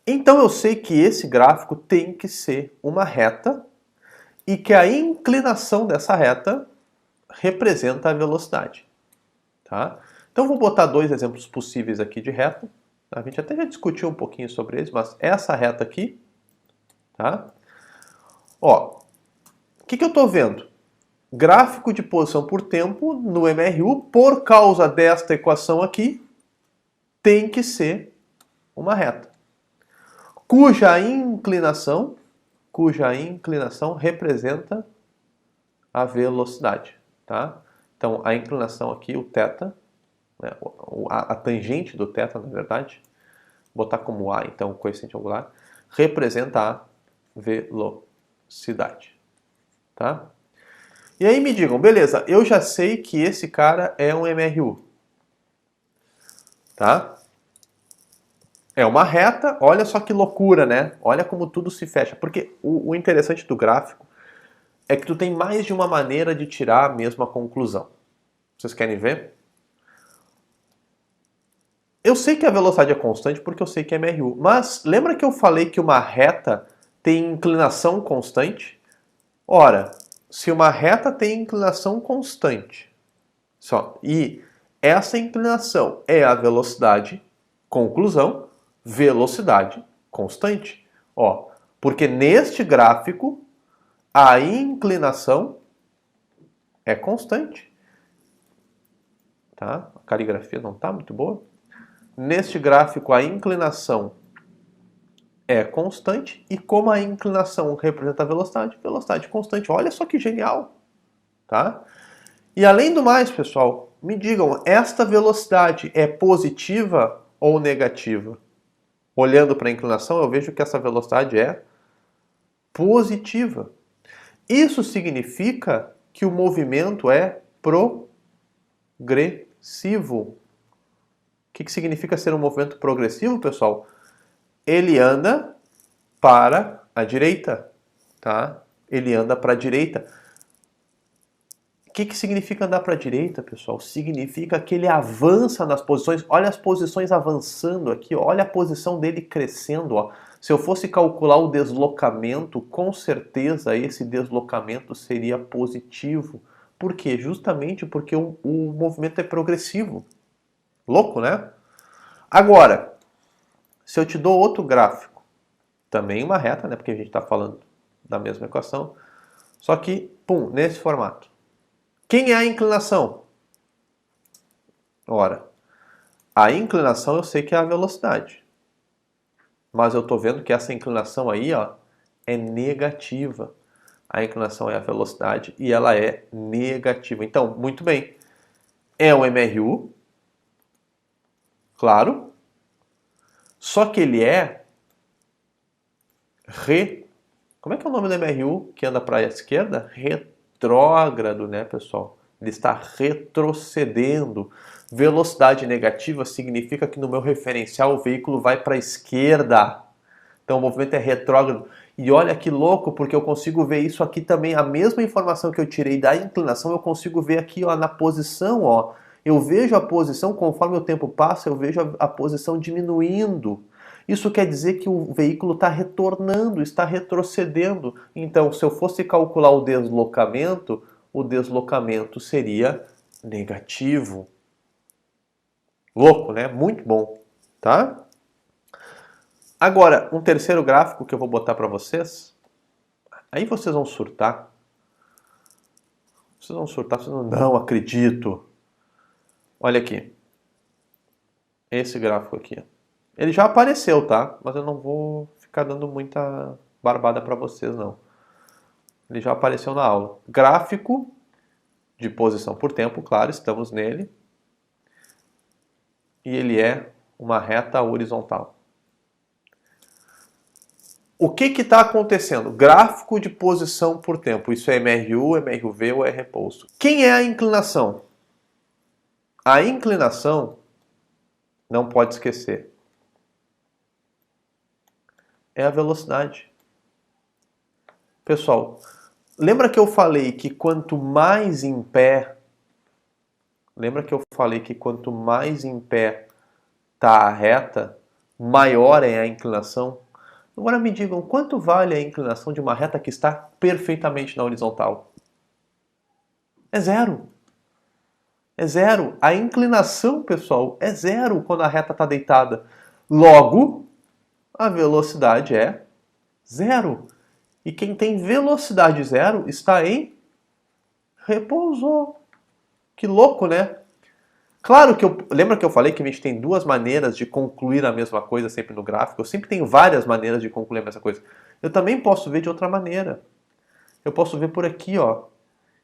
Speaker 1: Então eu sei que esse gráfico tem que ser uma reta e que a inclinação dessa reta representa a velocidade, tá? Então vou botar dois exemplos possíveis aqui de reta. A gente até já discutiu um pouquinho sobre eles, mas essa reta aqui, tá? Ó, o que eu estou vendo? Gráfico de posição por tempo no MRU, por causa desta equação aqui, tem que ser uma reta, cuja inclinação representa a velocidade, tá? Então a inclinação aqui, o θ, né, a tangente do θ, na verdade, botar como A, então, o coeficiente angular, representa a velocidade. Tá? E aí me digam, beleza, eu já sei que esse cara é um MRU. Tá? É uma reta, olha só que loucura, né? Olha como tudo se fecha. Porque o interessante do gráfico é que tu tem mais de uma maneira de tirar a mesma conclusão. Vocês querem ver? Eu sei que a velocidade é constante porque eu sei que é MRU, mas lembra que eu falei que uma reta tem inclinação constante? Ora, se uma reta tem inclinação constante, e essa inclinação é a velocidade, conclusão, velocidade constante. Ó, porque neste gráfico a inclinação é constante. Tá? A caligrafia não está muito boa. Neste gráfico, a inclinação é constante e como a inclinação representa a velocidade, velocidade constante. Olha só que genial, tá? E além do mais, pessoal, me digam, esta velocidade é positiva ou negativa? Olhando para a inclinação, eu vejo que essa velocidade é positiva. Isso significa que o movimento é progressivo. O que significa ser um movimento progressivo, pessoal? Ele anda para a direita, tá? Ele anda para a direita. O que significa andar para a direita, pessoal? Significa que ele avança nas posições. Olha as posições avançando aqui, olha a posição dele crescendo, ó. Se eu fosse calcular o deslocamento, com certeza esse deslocamento seria positivo. Por quê? Justamente porque o movimento é progressivo. Louco, né? Agora, se eu te dou outro gráfico, também uma reta, né? Porque a gente está falando da mesma equação, só que, pum, nesse formato. Quem é a inclinação? Ora, a inclinação eu sei que é a velocidade. Mas eu estou vendo que essa inclinação aí, ó, é negativa. A inclinação é a velocidade e ela é negativa. Então, muito bem. É um MRU, claro. Só que ele é Como é que é o nome do MRU que anda para a esquerda? Retrógrado, né, pessoal? Ele está retrocedendo. Velocidade negativa significa que no meu referencial o veículo vai para a esquerda. Então o movimento é retrógrado. E olha que louco, porque eu consigo ver isso aqui também. A mesma informação que eu tirei da inclinação, eu consigo ver aqui ó, na posição. Ó. Eu vejo a posição, conforme o tempo passa, eu vejo a posição diminuindo. Isso quer dizer que o veículo está retornando, está retrocedendo. Então, se eu fosse calcular o deslocamento seria negativo. Louco, né? Muito bom, tá? Agora, um terceiro gráfico que eu vou botar para vocês. Aí vocês vão surtar. Vocês vão surtar, vocês não acredito. Olha aqui. Esse gráfico aqui. Ele já apareceu, tá? Mas eu não vou ficar dando muita barbada para vocês, não. Ele já apareceu na aula. Gráfico de posição por tempo, claro, estamos nele. E ele é uma reta horizontal. O que está acontecendo? Gráfico de posição por tempo. Isso é MRU, MRV ou é repouso. Quem é a inclinação? A inclinação, não pode esquecer, é a velocidade. Pessoal, lembra que eu falei que quanto mais em pé, está a reta, maior é a inclinação? Agora me digam, quanto vale a inclinação de uma reta que está perfeitamente na horizontal? É zero. É zero. A inclinação, pessoal, é zero quando a reta está deitada. Logo, a velocidade é zero. E quem tem velocidade zero está em repouso. Que louco, né? Claro que lembra que eu falei que a gente tem duas maneiras de concluir a mesma coisa sempre no gráfico? Eu sempre tenho várias maneiras de concluir a mesma coisa. Eu também posso ver de outra maneira. Eu posso ver por aqui, ó,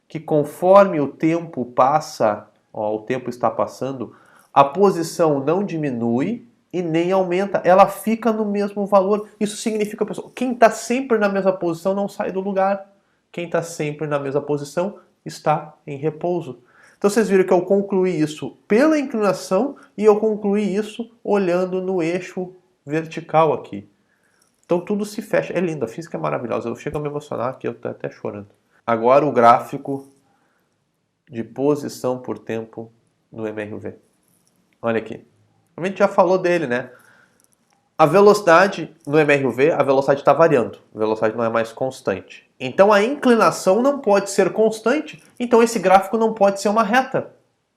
Speaker 1: que conforme o tempo passa, ó, o tempo está passando, a posição não diminui e nem aumenta, ela fica no mesmo valor. Isso significa, pessoal, quem está sempre na mesma posição não sai do lugar. Quem está sempre na mesma posição está em repouso. Então vocês viram que eu concluí isso pela inclinação e eu concluí isso olhando no eixo vertical aqui. Então tudo se fecha. É lindo, a física é maravilhosa. Eu chego a me emocionar aqui, eu estou até chorando. Agora o gráfico de posição por tempo no MRV. Olha aqui. A gente já falou dele, né? A velocidade no MRV, a velocidade está variando. A velocidade não é mais constante. Então a inclinação não pode ser constante. Então esse gráfico não pode ser uma reta.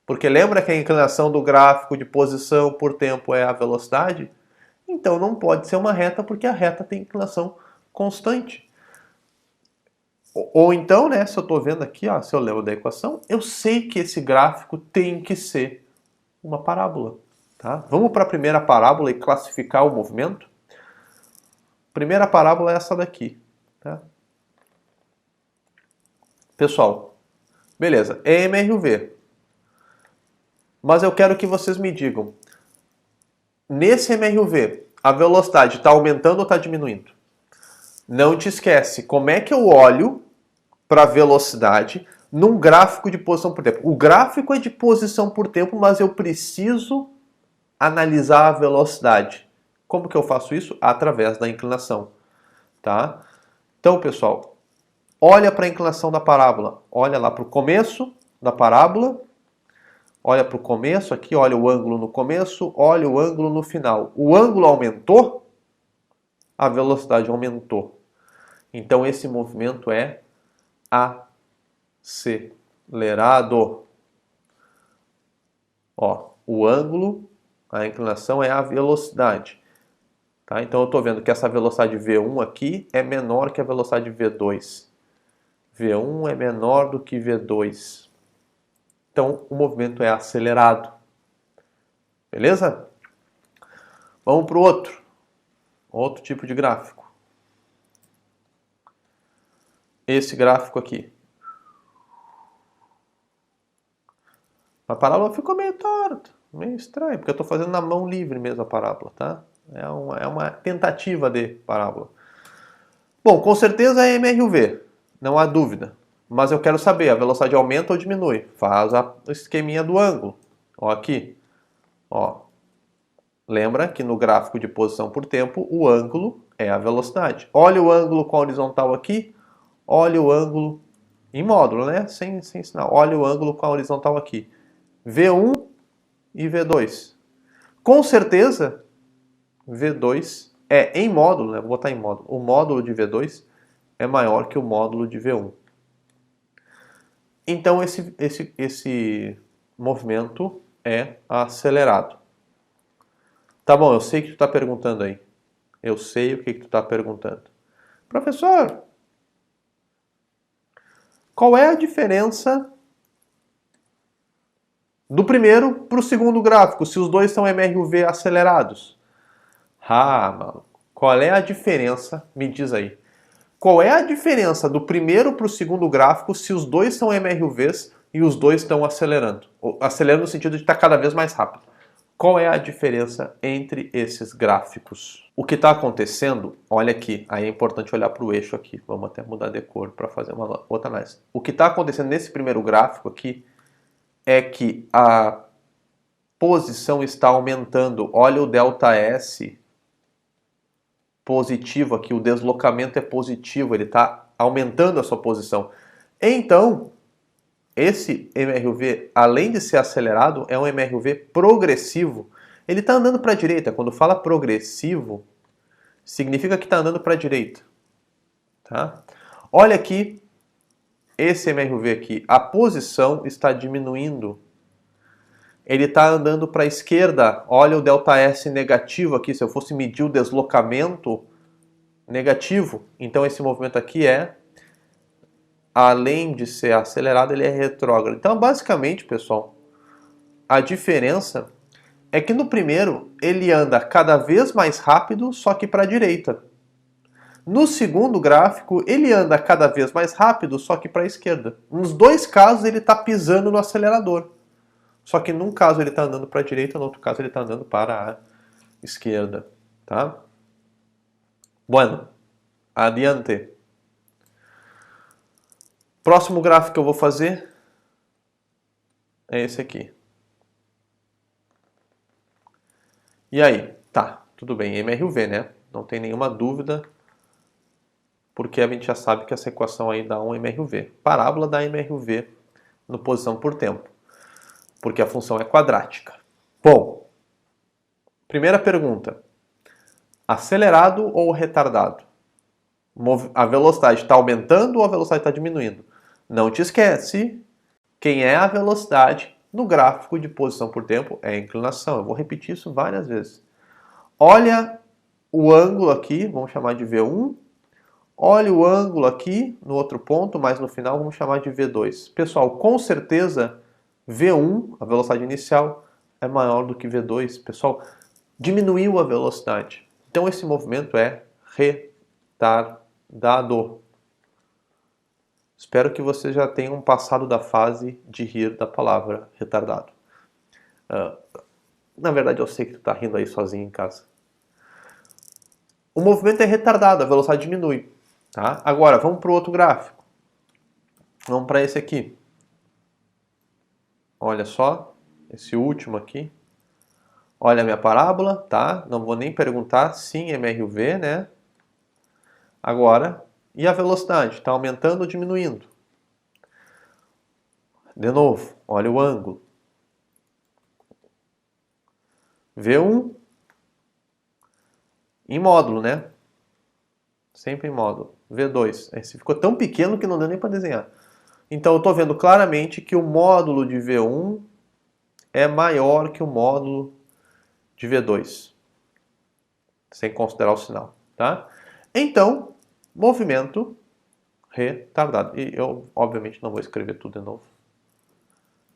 Speaker 1: Porque lembra que a inclinação do gráfico de posição por tempo é a velocidade? Então não pode ser uma reta porque a reta tem inclinação constante. Ou então, né, se eu estou vendo aqui, ó, se eu lembro da equação, eu sei que esse gráfico tem que ser uma parábola. Tá? Vamos para a primeira parábola e classificar o movimento? Primeira parábola é essa daqui. Tá? Pessoal, beleza, é MRV. Mas eu quero que vocês me digam, nesse MRV, a velocidade está aumentando ou está diminuindo? Não te esquece, como é que eu olho para a velocidade num gráfico de posição por tempo? O gráfico é de posição por tempo, mas eu preciso analisar a velocidade. Como que eu faço isso? Através da inclinação. Tá? Então, pessoal, olha para a inclinação da parábola. Olha lá para o começo da parábola. Olha para o começo aqui, olha o ângulo no começo, olha o ângulo no final. O ângulo aumentou, a velocidade aumentou. Então esse movimento é acelerado. Ó, o ângulo, a inclinação é a velocidade. Tá? Então eu estou vendo que essa velocidade V1 aqui é menor que a velocidade V2. V1 é menor do que V2. Então o movimento é acelerado. Beleza? Vamos para o outro tipo de gráfico. Esse gráfico aqui. A parábola ficou meio torta, meio estranho, porque eu estou fazendo na mão livre mesmo a parábola, tá? É uma tentativa de parábola. Bom, com certeza é MRV, não há dúvida. Mas eu quero saber, a velocidade aumenta ou diminui? Faz o esqueminha do ângulo. Ó, aqui. Ó. Lembra que no gráfico de posição por tempo, o ângulo é a velocidade. Olha o ângulo com a horizontal aqui. Olha o ângulo em módulo, né? Sem sinal. Olha o ângulo com a horizontal aqui. V1 e V2. Com certeza, V2 é em módulo, né? Vou botar em módulo. O módulo de V2 é maior que o módulo de V1. Então esse movimento é acelerado. Tá bom, eu sei o que tu está perguntando aí. Eu sei o que tu está perguntando. Professor, qual é a diferença do primeiro para o segundo gráfico, se os dois são MRUV acelerados? Ah, mano, qual é a diferença? Me diz aí. Qual é a diferença do primeiro para o segundo gráfico se os dois são MRUVs e os dois estão acelerando? Acelerando no sentido de estar cada vez mais rápido. Qual é a diferença entre esses gráficos? O que está acontecendo, olha aqui, aí é importante olhar para o eixo aqui. Vamos até mudar de cor para fazer uma outra análise. O que está acontecendo nesse primeiro gráfico aqui é que a posição está aumentando. Olha o ΔS positivo aqui, o deslocamento é positivo, ele está aumentando a sua posição. Então, esse MRUV, além de ser acelerado, é um MRUV progressivo. Ele está andando para a direita. Quando fala progressivo, significa que está andando para a direita. Tá? Olha aqui, esse MRUV aqui, a posição está diminuindo. Ele está andando para a esquerda. Olha o ΔS negativo aqui. Se eu fosse medir o deslocamento negativo, então esse movimento aqui é, além de ser acelerado, ele é retrógrado. Então, basicamente, pessoal, a diferença é que no primeiro ele anda cada vez mais rápido, só que para a direita. No segundo gráfico, ele anda cada vez mais rápido, só que para a esquerda. Nos dois casos, ele está pisando no acelerador. Só que num caso ele está andando para a direita, no outro caso ele está andando para a esquerda. Tá? Bueno, adiante. Próximo gráfico que eu vou fazer é esse aqui. E aí? Tá, tudo bem, MRUV, né? Não tem nenhuma dúvida, porque a gente já sabe que essa equação aí dá um MRUV. Parábola dá MRUV no posição por tempo, porque a função é quadrática. Bom, primeira pergunta. Acelerado ou retardado? A velocidade está aumentando ou a velocidade está diminuindo? Não te esquece, quem é a velocidade no gráfico de posição por tempo é a inclinação. Eu vou repetir isso várias vezes. Olha o ângulo aqui, vamos chamar de V1. Olha o ângulo aqui no outro ponto, mas no final vamos chamar de V2. Pessoal, com certeza V1, a velocidade inicial, é maior do que V2. Pessoal, diminuiu a velocidade. Então esse movimento é retardado. Espero que vocês já tenham passado da fase de rir da palavra retardado. Na verdade, eu sei que tu tá rindo aí sozinho em casa. O movimento é retardado, a velocidade diminui. Tá? Agora, vamos para o outro gráfico. Vamos para esse aqui. Olha só, esse último aqui. Olha a minha parábola, tá? Não vou nem perguntar, sim, MRUV, né? Agora, e a velocidade? Está aumentando ou diminuindo? De novo, olha o ângulo. V1 em módulo, né? Sempre em módulo. V2. Esse ficou tão pequeno que não deu nem para desenhar. Então eu estou vendo claramente que o módulo de V1 é maior que o módulo de V2. Sem considerar o sinal. Tá? Então, movimento retardado. E eu, obviamente, não vou escrever tudo de novo.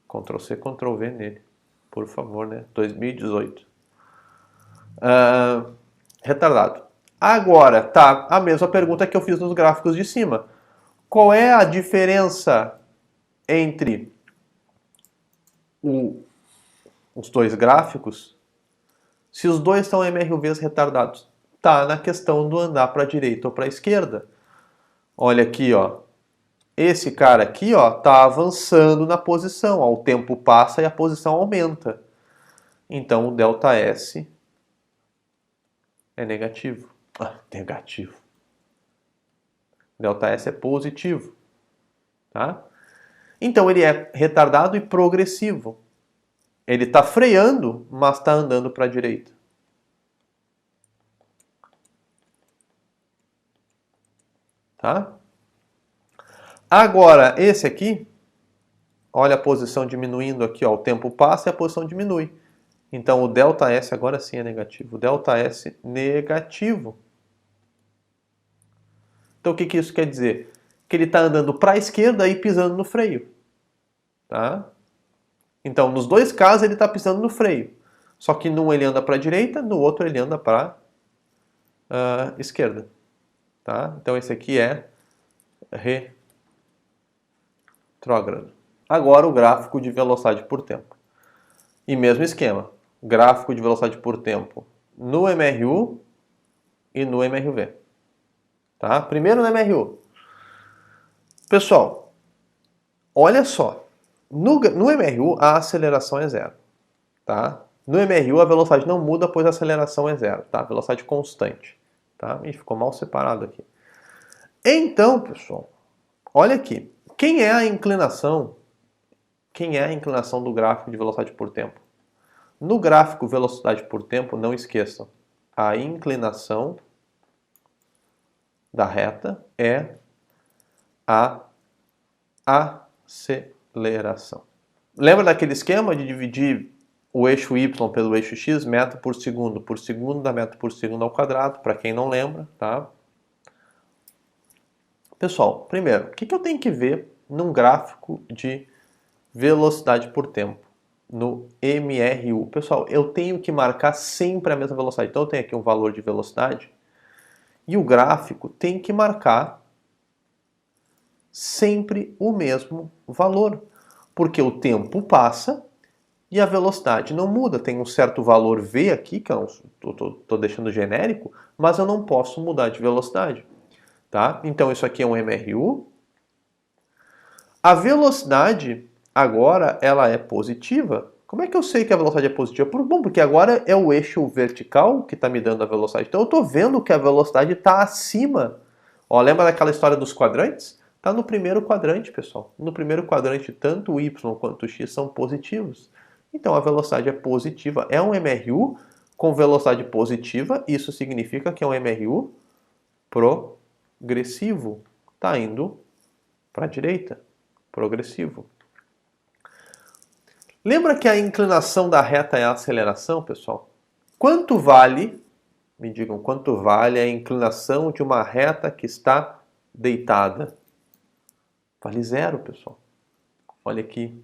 Speaker 1: Ctrl C, Ctrl V nele. Por favor, né? 2018. Retardado. Agora, tá a mesma pergunta que eu fiz nos gráficos de cima. Qual é a diferença entre os dois gráficos se os dois são MRUVs retardados? Tá na questão do andar para a direita ou para a esquerda. Olha aqui, ó. Esse cara aqui, ó, tá avançando na posição. Ó, o tempo passa e a posição aumenta. Então o ΔS é negativo. Negativo. ΔS é positivo. Tá? Então ele é retardado e progressivo. Ele está freando, mas está andando para a direita. Tá? Agora, esse aqui, olha a posição diminuindo aqui, ó, o tempo passa e a posição diminui. Então o ΔS agora sim é negativo. O ΔS negativo. Então o que isso quer dizer? Que ele está andando para a esquerda e pisando no freio. Tá? Então nos dois casos ele está pisando no freio. Só que num ele anda para a direita, no outro ele anda para a esquerda. Tá? Então esse aqui é retrógrado. Agora o gráfico de velocidade por tempo. E mesmo esquema. Gráfico de velocidade por tempo no MRU e no MRV. Tá? Primeiro no MRU. Pessoal, olha só. No MRU a aceleração é zero. Tá? No MRU a velocidade não muda, pois a aceleração é zero. Tá? Velocidade constante. Tá? Ih, ficou mal separado aqui. Então, pessoal, olha aqui. Quem é a inclinação? Quem é a inclinação do gráfico de velocidade por tempo? No gráfico velocidade por tempo, não esqueçam, a inclinação da reta é a aceleração. Lembra daquele esquema de dividir o eixo y pelo eixo x, metro por segundo dá metro por segundo ao quadrado, para quem não lembra, tá? Pessoal, primeiro, o que eu tenho que ver num gráfico de velocidade por tempo? No MRU. Pessoal, eu tenho que marcar sempre a mesma velocidade. Então eu tenho aqui um valor de velocidade e o gráfico tem que marcar sempre o mesmo valor. Porque o tempo passa e a velocidade não muda. Tem um certo valor V aqui, que eu estou deixando genérico, mas eu não posso mudar de velocidade. Tá? Então isso aqui é um MRU. A velocidade agora ela é positiva. Como é que eu sei que a velocidade é positiva? Bom, porque agora é o eixo vertical que está me dando a velocidade. Então eu estou vendo que a velocidade está acima. Ó, lembra daquela história dos quadrantes? Está no primeiro quadrante, pessoal. No primeiro quadrante, tanto o y quanto o x são positivos. Então a velocidade é positiva. É um MRU com velocidade positiva. Isso significa que é um MRU progressivo. Está indo para a direita. Progressivo. Lembra que a inclinação da reta é a aceleração, pessoal? Quanto vale, me digam, quanto vale a inclinação de uma reta que está deitada? Vale zero, pessoal. Olha aqui.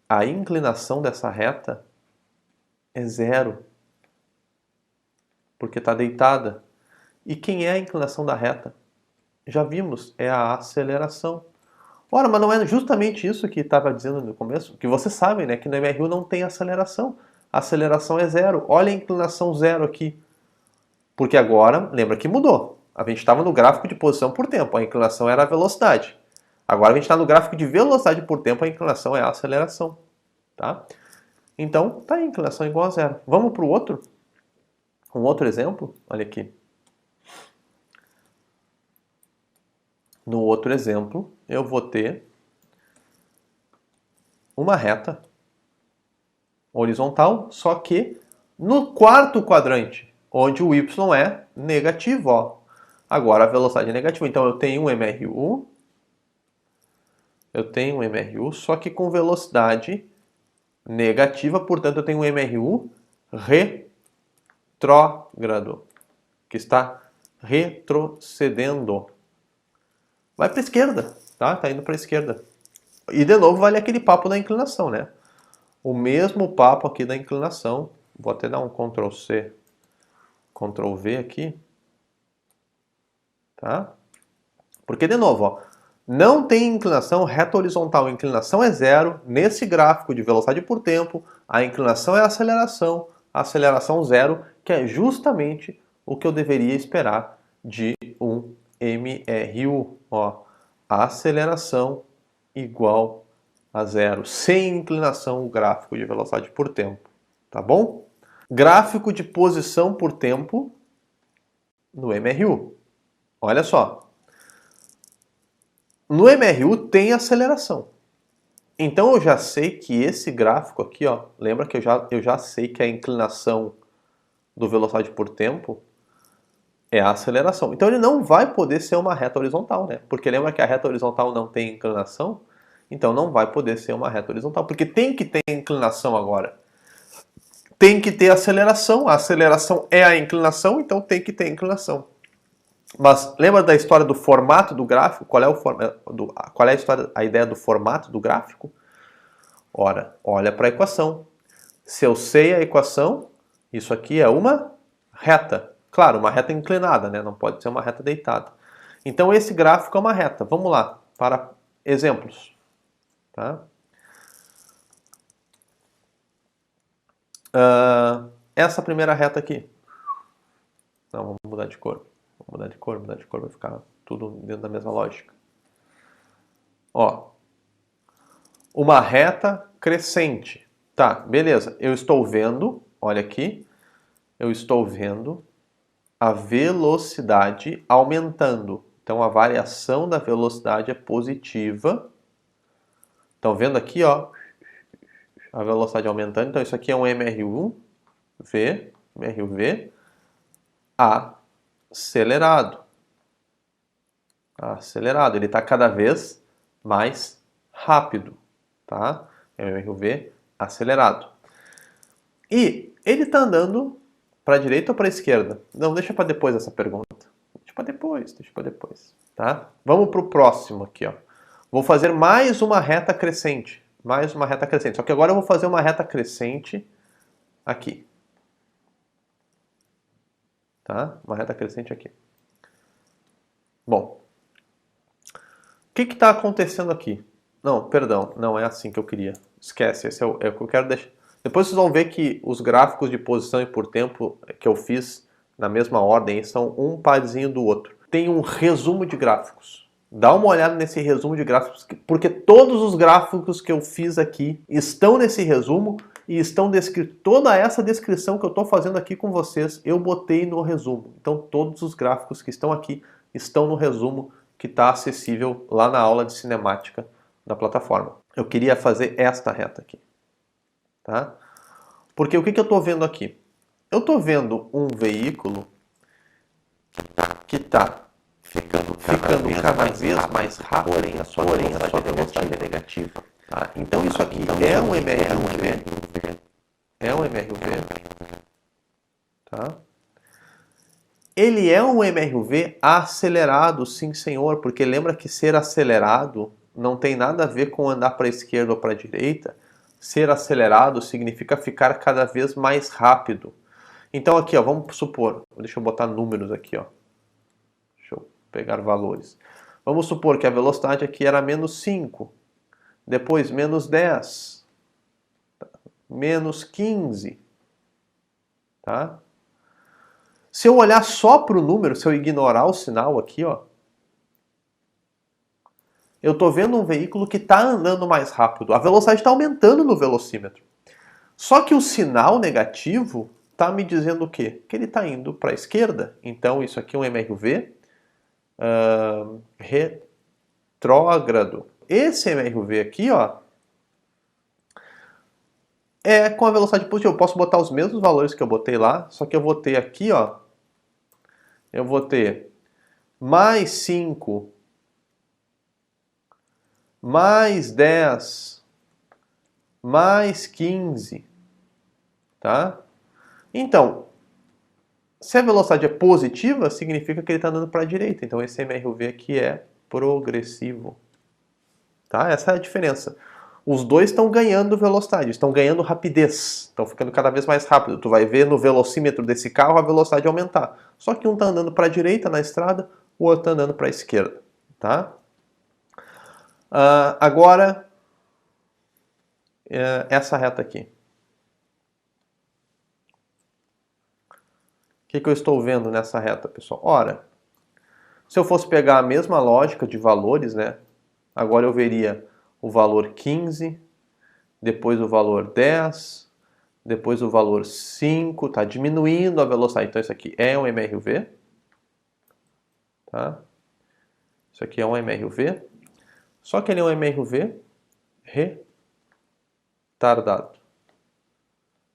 Speaker 1: A inclinação dessa reta é zero. Porque está deitada. E quem é a inclinação da reta? Já vimos, é a aceleração. Ora, mas não é justamente isso que estava dizendo no começo? Que vocês sabem, né? Que no MRU não tem aceleração. A aceleração é zero. Olha a inclinação zero aqui. Porque agora, lembra que mudou. A gente estava no gráfico de posição por tempo. A inclinação era a velocidade. Agora a gente está no gráfico de velocidade por tempo. A inclinação é a aceleração. Tá? Então, tá aí, a inclinação igual a zero. Vamos para o outro? Um outro exemplo? Olha aqui. No outro exemplo, eu vou ter uma reta horizontal, só que no quarto quadrante, onde o y é negativo. Ó. Agora a velocidade é negativa. Então eu tenho um MRU, só que com velocidade negativa, portanto eu tenho um MRU retrógrado, que está retrocedendo. Vai para a esquerda, tá? Tá indo para a esquerda. E de novo vale aquele papo da inclinação, né? O mesmo papo aqui da inclinação. Vou até dar um Ctrl C, Ctrl V aqui. Tá? Porque de novo, ó, não tem inclinação reta horizontal. A inclinação é zero. Nesse gráfico de velocidade por tempo, a inclinação é a aceleração zero, que é justamente o que eu deveria esperar de um MRU, ó, aceleração igual a zero, sem inclinação o gráfico de velocidade por tempo, tá bom? Gráfico de posição por tempo no MRU. Olha só, no MRU tem aceleração. Então eu já sei que esse gráfico aqui, ó, lembra que eu já sei que a inclinação do velocidade por tempo é a aceleração. Então ele não vai poder ser uma reta horizontal, né? Porque lembra que a reta horizontal não tem inclinação? Então não vai poder ser uma reta horizontal, porque tem que ter inclinação agora. Tem que ter aceleração, a aceleração é a inclinação, então tem que ter inclinação. Mas lembra da história do formato do gráfico? Qual é, qual é a história, a ideia do formato do gráfico? Ora, olha para a equação. Se eu sei a equação, isso aqui é uma reta. Claro, uma reta inclinada, né? Não pode ser uma reta deitada. Então esse gráfico é uma reta. Vamos lá, para exemplos. Tá? Essa primeira reta aqui. Não, vamos mudar de cor. Vamos mudar de cor, vai ficar tudo dentro da mesma lógica. Ó, uma reta crescente. Tá, beleza. Eu estou vendo, olha aqui, eu estou vendo a velocidade aumentando. Então a variação da velocidade é positiva. Estão vendo aqui, ó, a velocidade aumentando. Então isso aqui é um MRV acelerado. Acelerado, ele está cada vez mais rápido, tá? É um MRV acelerado. E ele está andando para a direita ou para a esquerda? Não, deixa para depois essa pergunta. Deixa para depois, tá? Vamos para o próximo aqui, ó. Vou fazer mais uma reta crescente, Só que agora eu vou fazer uma reta crescente aqui, tá? Uma reta crescente aqui. Bom, o que está acontecendo aqui? Não, perdão, não é assim que eu queria. Esquece, esse é o que eu quero deixar. Depois vocês vão ver que os gráficos de posição e por tempo que eu fiz na mesma ordem são um parzinho do outro. Tem um resumo de gráficos. Dá uma olhada nesse resumo de gráficos, porque todos os gráficos que eu fiz aqui estão nesse resumo e estão descritos. Toda essa descrição que eu estou fazendo aqui com vocês, eu botei no resumo. Então todos os gráficos que estão aqui estão no resumo que está acessível lá na aula de cinemática da plataforma. Eu queria fazer esta reta aqui. Tá? Porque o que eu estou vendo aqui? Eu estou vendo um veículo que está ficando cada vez mais rápido, porém a sua velocidade é negativa. Tá? Então isso aqui é um MRV. É um MRV. Tá? Ele é um MRV acelerado, sim senhor, porque lembra que ser acelerado não tem nada a ver com andar para a esquerda ou para a direita. Ser acelerado significa ficar cada vez mais rápido. Então aqui, ó, vamos supor, deixa eu botar números aqui, ó. Deixa eu pegar valores. Vamos supor que a velocidade aqui era menos 5, depois menos 10, menos 15, tá? Se eu olhar só para o número, se eu ignorar o sinal aqui, ó, eu estou vendo um veículo que está andando mais rápido. A velocidade está aumentando no velocímetro. Só que o sinal negativo está me dizendo o quê? Que ele está indo para a esquerda. Então isso aqui é um MRV retrógrado. Esse MRV aqui, ó, é com a velocidade positiva. Eu posso botar os mesmos valores que eu botei lá, só que eu vou ter aqui, ó, eu vou ter mais 5, mais 10, mais 15, tá? Então, se a velocidade é positiva, significa que ele está andando para a direita. Então esse MRV aqui é progressivo. Tá? Essa é a diferença. Os dois estão ganhando velocidade, estão ganhando rapidez, estão ficando cada vez mais rápido. Tu vai ver no velocímetro desse carro a velocidade aumentar. Só que um está andando para a direita na estrada, o outro está andando para a esquerda. Tá? Agora, essa reta aqui. O que eu estou vendo nessa reta, pessoal? Ora, Se eu fosse pegar a mesma lógica de valores, né? Agora eu veria o valor 15, depois o valor 10, depois o valor 5, tá diminuindo a velocidade. Então isso aqui é um MRUV, tá? Isso aqui é um MRUV, só que ele é um MRUV retardado.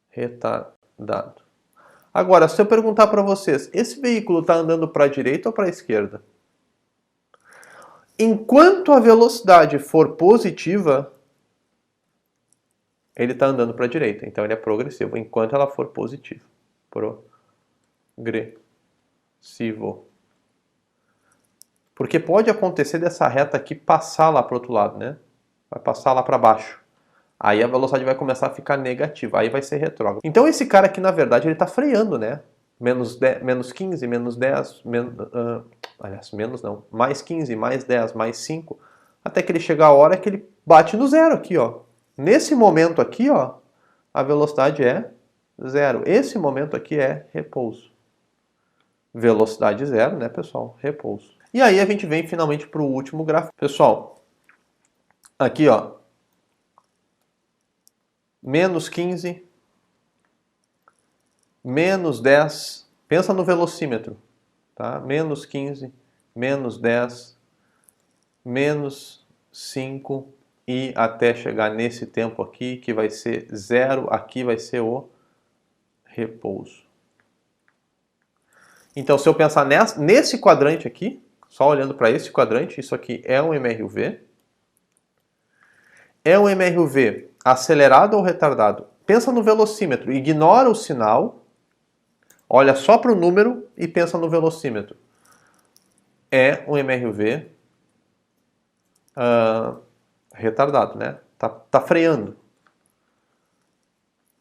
Speaker 1: Retardado. Agora, se eu perguntar para vocês, esse veículo está andando para a direita ou para a esquerda? Enquanto a velocidade for positiva, ele está andando para a direita. Então ele é progressivo, enquanto ela for positiva. Progressivo. Porque pode acontecer dessa reta aqui passar lá para o outro lado, né? Vai passar lá para baixo. Aí a velocidade vai começar a ficar negativa, aí vai ser retrógrado. Então esse cara aqui, na verdade, ele está freando, né? Menos 15, menos 10, aliás, menos não, mais 15, mais 10, mais 5, até que ele chega a hora que ele bate no zero aqui, ó. Nesse momento aqui, ó, a velocidade é zero. Esse momento aqui é repouso. Velocidade zero, né, pessoal? Repouso. E aí a gente vem finalmente para o último gráfico. Pessoal, aqui, ó, menos 15, menos 10, pensa no velocímetro, tá? Menos 15, menos 10, menos 5 e até chegar nesse tempo aqui, que vai ser zero, aqui vai ser o repouso. Então, se eu pensar nesse quadrante aqui, só olhando para esse quadrante, isso aqui é um MRUV. É um MRUV acelerado ou retardado? Pensa no velocímetro, ignora o sinal, olha só para o número e pensa no velocímetro. É um MRUV retardado, né? Tá freando.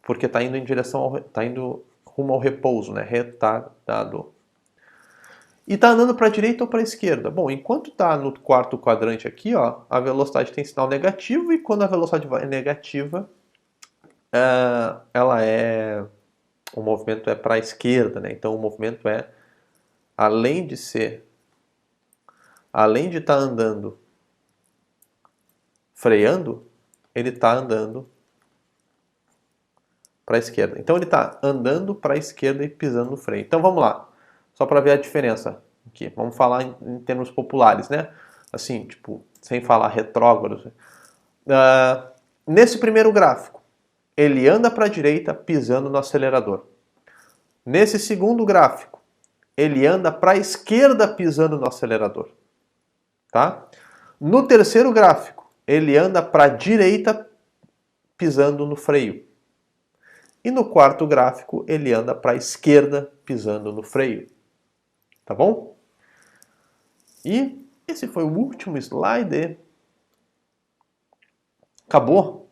Speaker 1: Porque está indo em direção tá indo rumo ao repouso, né? Retardado. E está andando para a direita ou para a esquerda? Bom, enquanto está no quarto quadrante aqui, ó, a velocidade tem sinal negativo e quando a velocidade é negativa, o movimento é para a esquerda, né? Então o movimento é, além de estar andando freando, ele está andando para a esquerda. Então ele está andando para a esquerda e pisando no freio. Então vamos lá, só para ver a diferença aqui. Vamos falar em termos populares, né? Assim, tipo, sem falar retrógrado. Nesse primeiro gráfico, ele anda para a direita pisando no acelerador. Nesse segundo gráfico, ele anda para a esquerda pisando no acelerador. Tá? No terceiro gráfico, ele anda para a direita pisando no freio. E no quarto gráfico, ele anda para a esquerda pisando no freio. Tá bom? E esse foi o último slide. Acabou.